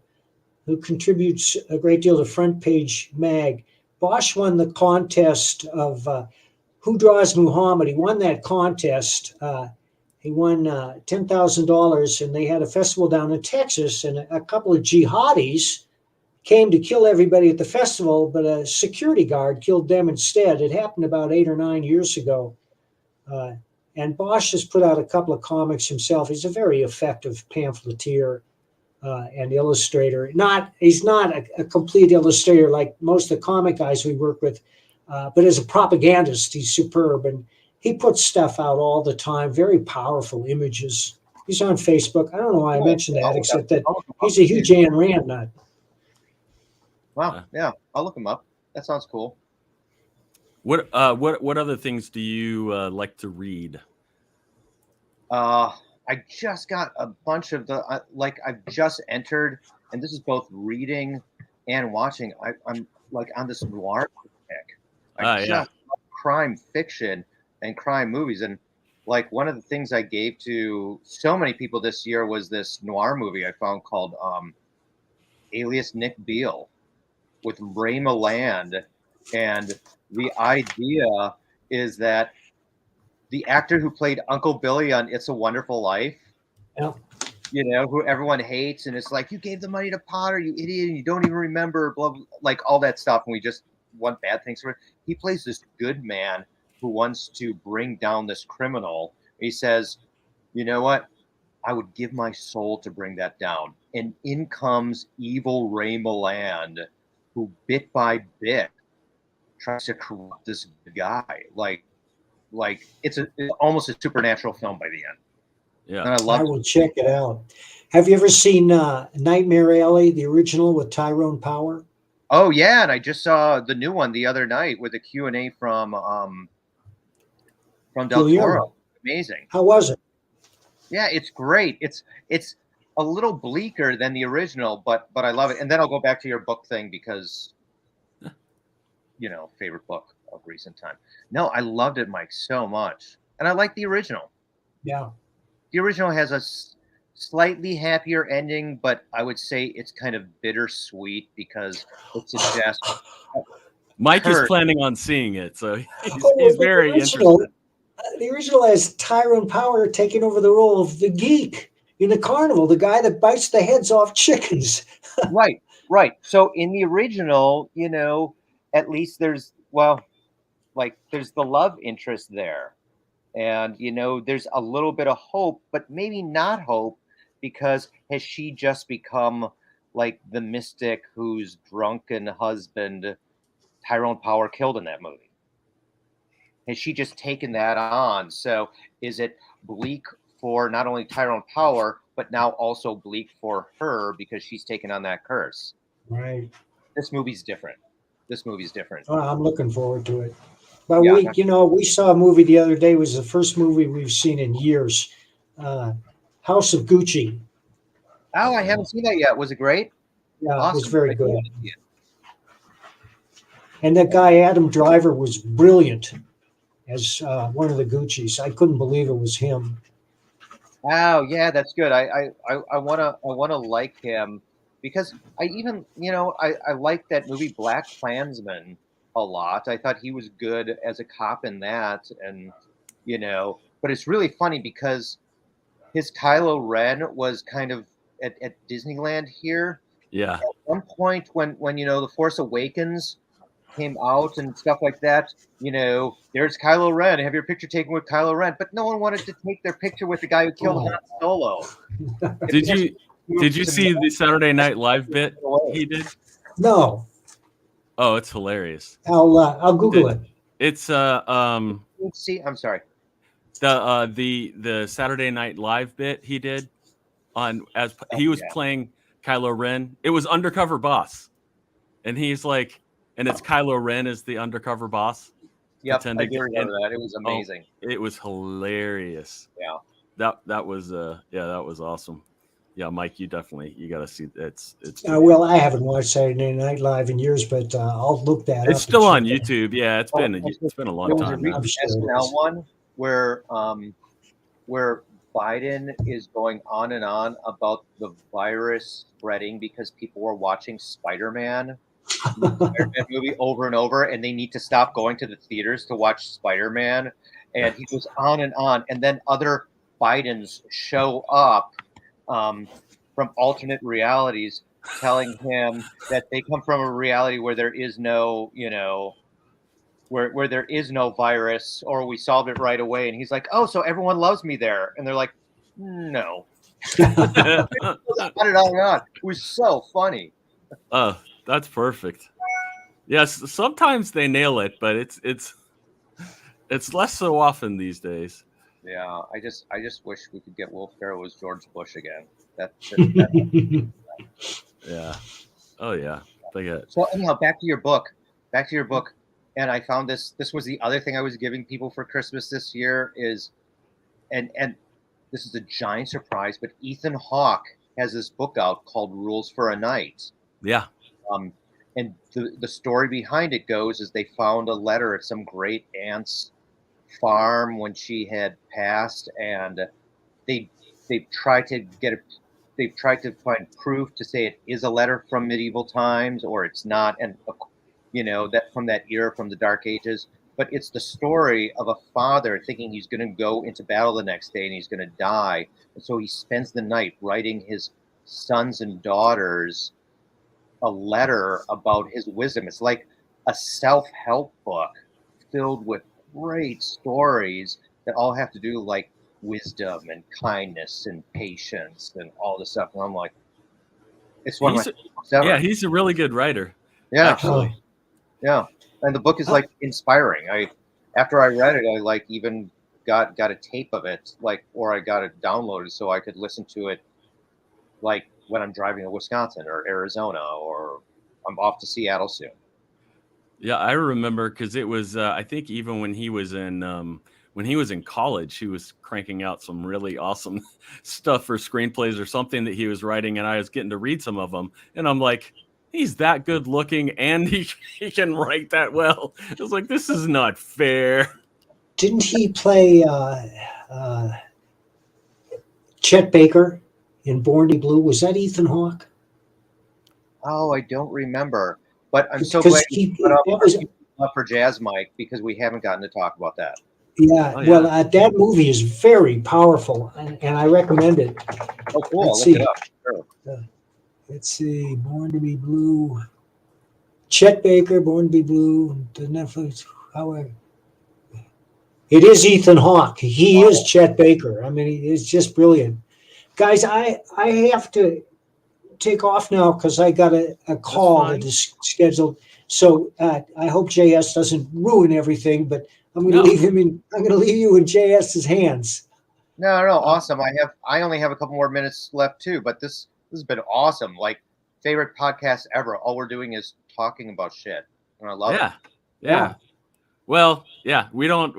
who contributes a great deal to Front Page Mag. Bosch won the contest of Who Draws Muhammad. He won that contest. He won $10,000, and they had a festival down in Texas, and a couple of jihadis came to kill everybody at the festival, but a security guard killed them instead. It happened about 8 or 9 years ago. And Bosch has put out a couple of comics himself. He's a very effective pamphleteer and illustrator. He's not a complete illustrator like most of the comic guys we work with, but as a propagandist, he's superb. And he puts stuff out all the time, very powerful images. He's on Facebook. I don't know why I mentioned that, except that he's a huge Ayn Rand nut. Wow, yeah, I'll look him up. That sounds cool. What other things do you like to read? I just got a bunch of I've just entered, and this is both reading and watching. I'm like on this noir kick. I just love crime fiction and crime movies, and like one of the things I gave to so many people this year was this noir movie I found called Alias Nick Beale. with Ray Milland, and the idea is that the actor who played Uncle Billy on It's a Wonderful Life, Yeah. you know, who everyone hates, and it's like, you gave the money to Potter, you idiot, and you don't even remember, blah, blah, like all that stuff, and we just want bad things for it. He plays this good man who wants to bring down this criminal. He says, you know what? I would give my soul to bring that down. And in comes evil Ray Milland, who bit by bit tries to corrupt this guy. Like it's almost a supernatural film by the end. Yeah, and I love I will check it out. Have you ever seen Nightmare Alley, the original with Tyrone Power? Oh yeah, and I just saw the new one the other night with a Q&A from Del Toro. Amazing. How was it? Yeah, it's great. It's a little bleaker than the original, but I love it. And then I'll go back to your book thing because, you know, favorite book of recent time. No, I loved it, Mike, so much, and I like the original. Yeah, the original has a slightly happier ending, but I would say it's kind of bittersweet because it suggests Mike is planning on seeing it, so he's very interested. The original has Tyrone Power taking over the role of the geek in the carnival, the guy that bites the heads off chickens. Right. So in the original, you know, at least there's there's the love interest there. And, you know, there's a little bit of hope, but maybe not hope, because has she just become like the mystic whose drunken husband Tyrone Power killed in that movie? Has she just taken that on? So is it bleak for not only Tyrone Power, but now also bleak for her because she's taken on that curse? Right. This movie's different. Oh, I'm looking forward to it. But Yeah, we saw a movie the other day. It was the first movie we've seen in years. House of Gucci. Oh, I haven't seen that yet. Was it great? Yeah, Awesome. it was very good. And that guy Adam Driver was brilliant as one of the Guccis. I couldn't believe it was him. Oh, yeah, that's good. I wanna like him because I even, you know, I like that movie Black Klansman a lot. I thought he was good as a cop in that, and you know, but it's really funny because his Kylo Ren was kind of at Disneyland here. Yeah. At one point when you know The Force Awakens came out and stuff like that, you know, there's Kylo Ren. Have your picture taken with Kylo Ren, but no one wanted to take their picture with the guy who killed Han Solo. Did you see the Saturday Night Live bit he did? No. Oh, it's hilarious. I'll Google it. It's see, I'm sorry. The Saturday Night Live bit he did he was playing Kylo Ren. It was Undercover Boss, and he's like, and it's Kylo Ren as the undercover boss. Yep, I do remember that. It was amazing. It was hilarious. Yeah. That was that was awesome. Yeah, Mike, you got to see it's well, I haven't watched Saturday Night Live in years, but I'll look that up. It's still on YouTube. Yeah, it's been a long time. There was a SNL one where Biden is going on and on about the virus spreading because people were watching Spider-Man movie over and over, and they need to stop going to the theaters to watch Spider-Man. And he goes on, and then other Bidens show up from alternate realities, telling him that they come from a reality where there is no, you know, where there is no virus, or we solved it right away. And he's like, "Oh, so everyone loves me there?" And they're like, "No." It was so funny. Oh, that's perfect. Yes, sometimes they nail it, but it's less so often these days. Yeah, I just wish we could get Will Ferrell as George Bush again. Yeah. Oh yeah. So anyhow, back to your book. And I found this was the other thing I was giving people for Christmas this year is, and this is a giant surprise, but Ethan Hawke has this book out called Rules for a Night. Yeah. And the story behind it goes is they found a letter at some great aunt's farm when she had passed, and they tried to get they've tried to find proof to say it is a letter from medieval times or it's not, and that from that era, from the Dark Ages. But it's the story of a father thinking he's going to go into battle the next day and he's going to die, and so he spends the night writing his sons and daughters a letter about his wisdom. It's like a self-help book filled with great stories that all have to do like wisdom and kindness and patience and all this stuff. And I'm like, it's one of my favorite books ever. Yeah, he's a really good writer. Yeah, actually. Yeah, and the book is like inspiring. After I read it, I like even got a tape of it, like, or I got it downloaded so I could listen to it, like when I'm driving to Wisconsin or Arizona, or I'm off to Seattle soon. Yeah, I remember because it was I think even when he was in college, he was cranking out some really awesome stuff for screenplays or something that he was writing, and I was getting to read some of them, and I'm like, he's that good looking and he can write that well. I was like, this is not fair. Didn't he play Chet Baker in Born to Be Blue? Was that Ethan Hawke? Oh, I don't remember, but I'm so Because glad up for Jazz Mike, because we haven't gotten to talk about that. Yeah, Oh, yeah. well, that movie is very powerful, and I recommend it. Oh, cool. Let's Look see. it up. Sure. Let's see, Born to Be Blue. Chet Baker, Born to Be Blue. The Netflix. However, it is Ethan Hawke. He is Chet Baker. I mean, it's just brilliant, guys. I have to take off now because I got a call that is scheduled. So I hope JS doesn't ruin everything, but I'm going to leave him in. I'm going to leave you in JS's hands. No, awesome. I only have a couple more minutes left too, but this has been awesome. Like, favorite podcast ever. All we're doing is talking about shit, and I love it. Yeah. Well, yeah, we don't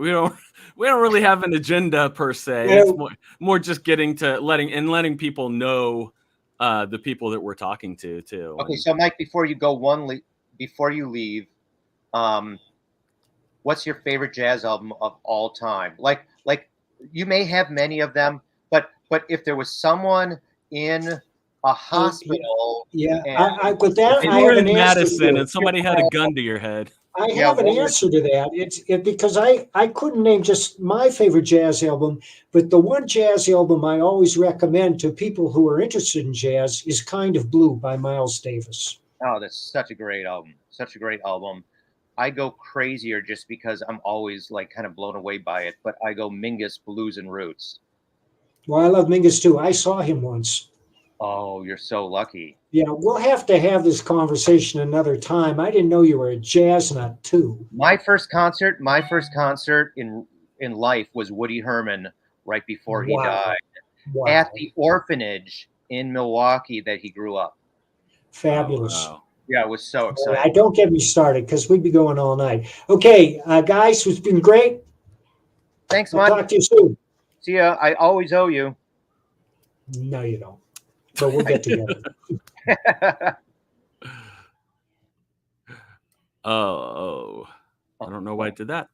really have an agenda per se. It's more just getting to letting people know the people that we're talking to too. Okay, so Mike, before you go before you leave, what's your favorite jazz album of all time? Like you may have many of them, but if there was someone in a hospital, with that, I were in Madison and somebody had a gun to your head. I have an answer to that. It's because I couldn't name just my favorite jazz album, but the one jazz album I always recommend to people who are interested in jazz is Kind of Blue by Miles Davis. Oh, that's such a great album. Such a great album. I go crazier just because I'm always like kind of blown away by it, but I go Mingus, Blues and Roots. Well, I love Mingus too. I saw him once. Oh, you're so lucky. Yeah, we'll have to have this conversation another time. I didn't know you were a jazz nut too. My first concert in life was Woody Herman right before he died at the orphanage in Milwaukee that he grew up. Fabulous. Oh, wow. Yeah, it was so exciting. I don't get me started because we'd be going all night. Okay, guys, it's been great. Thanks, I'll Mike. talk to you soon. See ya. I always owe you. No, you don't. But we'll get together. Oh, I don't know why I did that.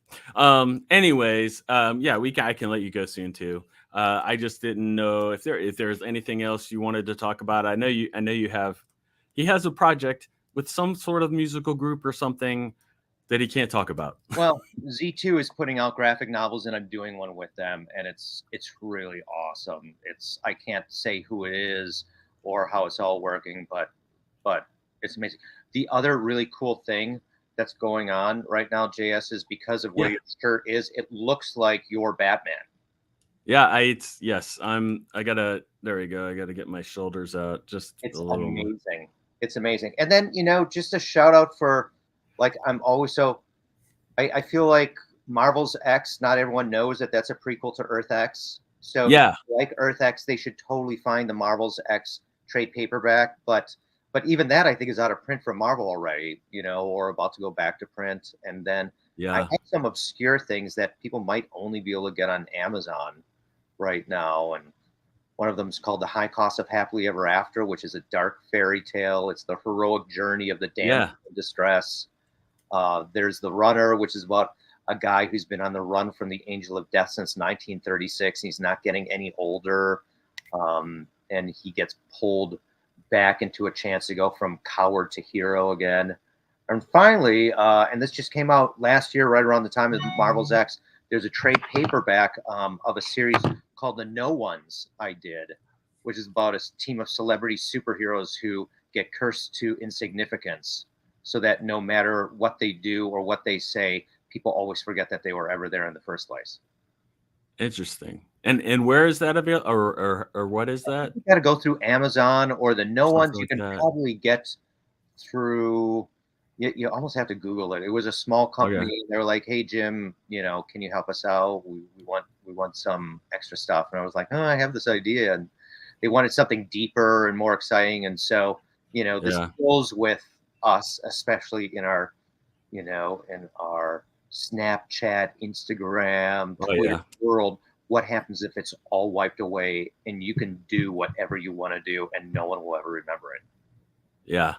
Anyways, yeah, I can let you go soon too. I just didn't know if there's anything else you wanted to talk about. I know you have. He has a project with some sort of musical group or something that he can't talk about. Well, Z2 is putting out graphic novels, and I'm doing one with them, and it's really awesome. I can't say who it is or how it's all working, but it's amazing. The other really cool thing that's going on right now, JS, is because of where your shirt is, it looks like you're Batman. Yeah, there we go. I gotta get my shoulders out. It's amazing. It's amazing. And then, just a shout out for, like, I'm always I feel like Marvel's X, not everyone knows that that's a prequel to Earth X. So yeah, like Earth X, they should totally find the Marvel's X trade paperback. But even that, I think, is out of print from Marvel already, or about to go back to print. And then I have some obscure things that people might only be able to get on Amazon right now. And one of them is called The High Cost of Happily Ever After, which is a dark fairy tale. It's the heroic journey of the damsel in distress. There's The Runner, which is about a guy who's been on the run from the Angel of Death since 1936. He's not getting any older. and he gets pulled back into a chance to go from coward to hero again. And finally, and this just came out last year, right around the time of Marvel's X, there's a trade paperback of a series called The No Ones I did, which is about a team of celebrity superheroes who get cursed to insignificance, so that no matter what they do or what they say, people always forget that they were ever there in the first place. Interesting. And where is that available, or what is that? You got to go through Amazon, or the No Ones Something you like can that. probably get through. You almost have to Google it. It was a small company. Okay. They were like, "Hey Jim, can you help us out? We want some extra stuff." And I was like, "Oh, I have this idea," and they wanted something deeper and more exciting. And so, this Yeah. deals with us, especially in our, in our Snapchat, Instagram, Oh Twitter yeah. world. What happens if it's all wiped away and you can do whatever you want to do and no one will ever remember it? Yeah.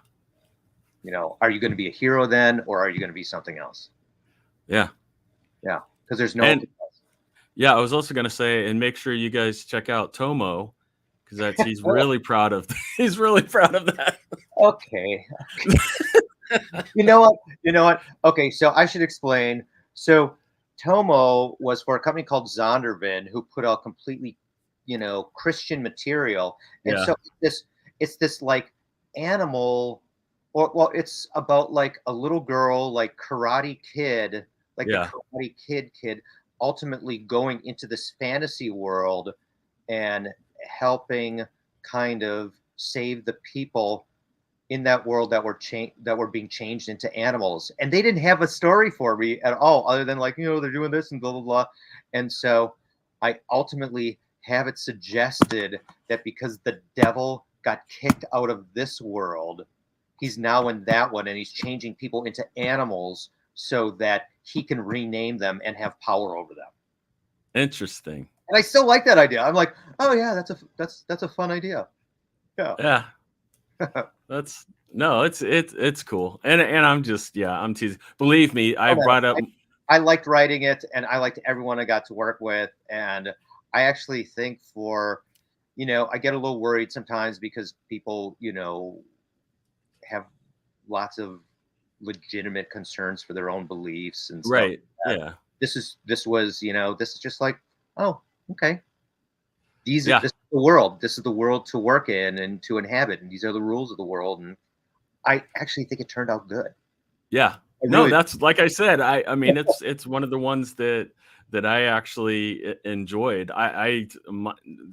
Are you going to be a hero then, or are you going to be something else? Yeah. Yeah, because there's no. And yeah, I was also going to say, and make sure you guys check out Tomo, because he's really proud of he's really proud of that. Okay. You know what? Okay, so I should explain. So Tomo was for a company called Zondervan, who put out completely, Christian material, and Yeah. so it's this like animal, or well, it's about like a little girl, like Karate Kid, like the Yeah. Karate Kid, ultimately going into this fantasy world and helping kind of save the people in that world that were being changed into animals. And they didn't have a story for me at all, other than like, they're doing this and blah blah blah. And so I ultimately have it suggested that because the devil got kicked out of this world, he's now in that one, and he's changing people into animals so that he can rename them and have power over them. Interesting. And I still like that idea. I'm like, oh yeah, that's a fun idea. Yeah. Yeah. It's cool. And I'm just, I'm teasing. Believe me, I brought up. I liked writing it, and I liked everyone I got to work with. And I actually think I get a little worried sometimes because people, have lots of legitimate concerns for their own beliefs and stuff. Right. Like Yeah. This is just like, oh, okay. This is the world. This is the world to work in and to inhabit, and these are the rules of the world. And I actually think it turned out good. Yeah. No, that's like I said. I mean, it's one of the ones that I actually enjoyed. The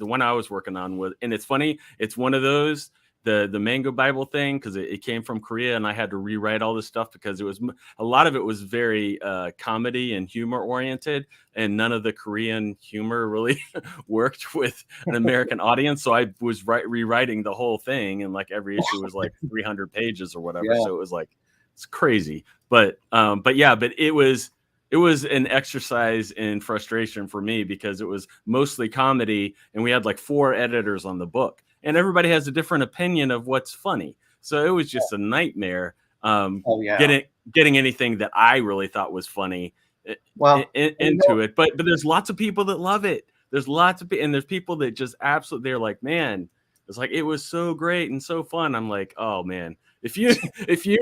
one I was working on was, and it's funny. It's one of those the Mango Bible thing, because it came from Korea, and I had to rewrite all this stuff because it was a lot of it was very comedy and humor oriented, and none of the Korean humor really worked with an American audience. So I was rewriting the whole thing, and like every issue was like 300 pages or whatever. Yeah. So it was like, it's crazy. But it was an exercise in frustration for me, because it was mostly comedy, and we had like 4 editors on the book, and everybody has a different opinion of what's funny. So it was just a nightmare getting anything that I really thought was funny into it. But there's lots of people that love it. There's lots of and there's people that just absolutely, they're like, man, it's like, it was so great and so fun. I'm like, oh man, if you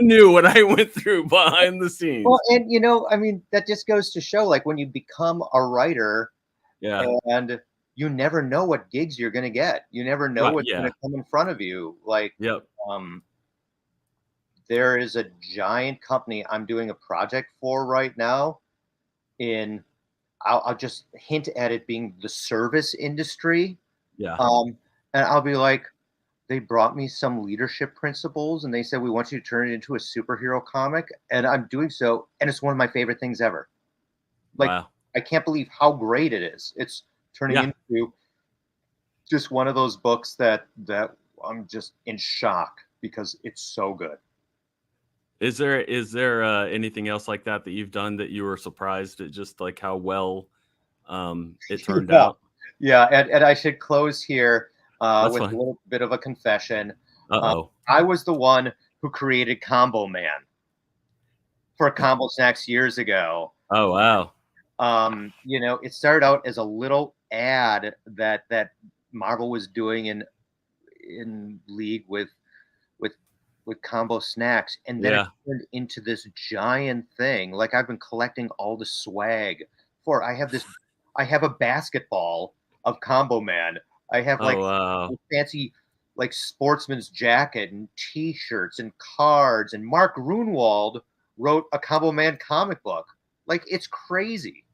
knew what I went through behind the scenes. Well, and I mean, that just goes to show, like, when you become a writer, and you never know what gigs you're going to get. You never know what's going to come in front of you. Like, there is a giant company I'm doing a project for right now. I'll just hint at it being the service industry. Yeah. And I'll be like, they brought me some leadership principles, and they said, we want you to turn it into a superhero comic. And I'm doing so. And it's one of my favorite things ever. Like, wow. I can't believe how great it is. It's turning into just one of those books that I'm just in shock because it's so good. Is there anything else like that you've done that you were surprised at just like how well it turned out? Yeah. And I should close here with a little bit of a confession. I was the one who created Combo Man for Combo Snacks years ago. Oh, wow. It started out as a little ad that Marvel was doing in in league with Combo Snacks, and then it turned into this giant thing. Like I've been collecting all the swag for. I have a basketball of Combo Man. I have like a fancy like sportsman's jacket and T-shirts and cards. And Mark Grunwald wrote a Combo Man comic book. Like it's crazy.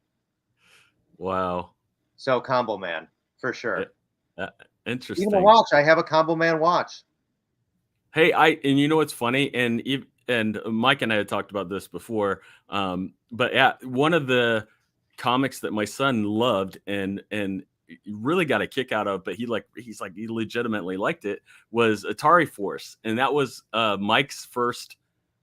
Wow. So Combo Man for sure. Interesting. Even a watch. I have a Combo Man watch. Hey, and you know what's funny, and Mike and I had talked about this before, but yeah, one of the comics that my son loved and really got a kick out of, but he legitimately liked it, was Atari Force, and that was Mike's first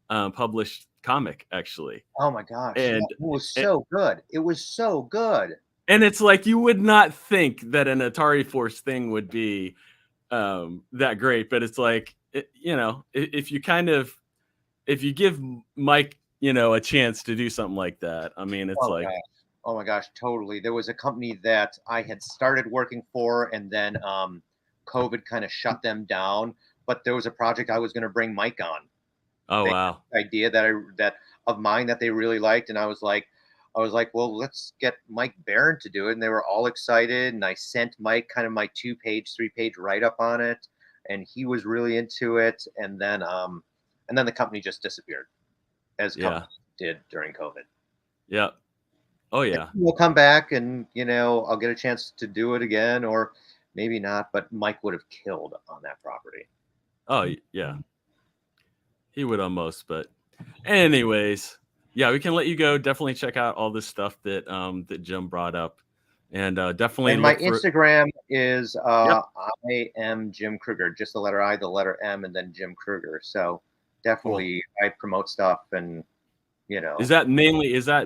published comic, actually. Oh my gosh! And it was so good. It was so good. And it's like you would not think that an Atari Force thing would be that great, but it's like, you know, if you give Mike, you know, a chance to do something like that, I mean, it's oh my gosh, totally. There was a company that I had started working for, and then COVID kind of shut them down. But there was a project I was going to bring Mike on. Oh wow! Idea that of mine that they really liked, and I was like, well, let's get Mike Barron to do it, and they were all excited. And I sent Mike kind of my 2-page, 3-page write-up on it, and he was really into it. And then the company just disappeared, as companies did during COVID. Yeah. Oh yeah. We'll come back, and you know, I'll get a chance to do it again, or maybe not. But Mike would have killed on that property. Oh yeah. He would almost, but anyways. Yeah, we can let you go. Definitely check out all this stuff that that Jim brought up, and definitely. And my Instagram is I am Jim Krueger, just the letter I, the letter M, and then Jim Krueger. So definitely, I promote stuff, and you know. Is that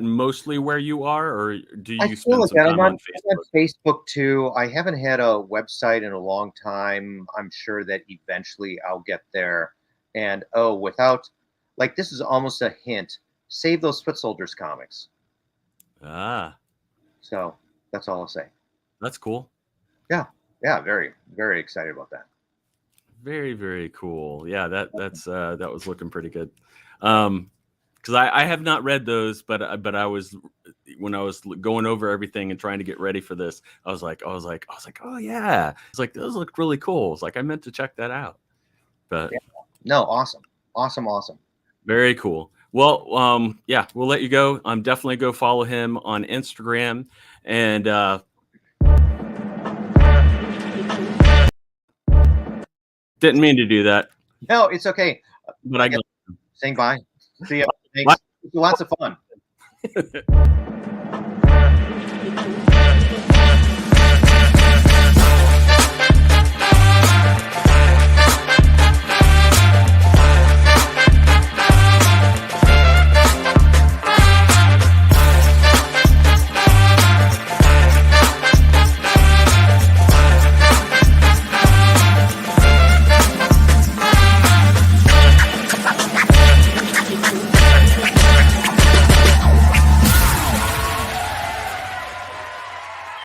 mostly where you are, or do you spend some time on Facebook? I'm on Facebook too. I haven't had a website in a long time. I'm sure that eventually I'll get there. And this is almost a hint. Save those Foot Soldiers comics. So that's all I'll say. That's cool. Yeah, very, very excited about that. Very, very cool. Yeah, that was looking pretty good. Because I have not read those, but I was, when I was going over everything and trying to get ready for this, I was like, oh yeah, it's like those look really cool. It's like I meant to check that out. But no, awesome. Very cool. Well, we'll let you go. Definitely go follow him on Instagram, and didn't mean to do that. No, it's okay. But saying bye. See you. Thanks. Lots of fun.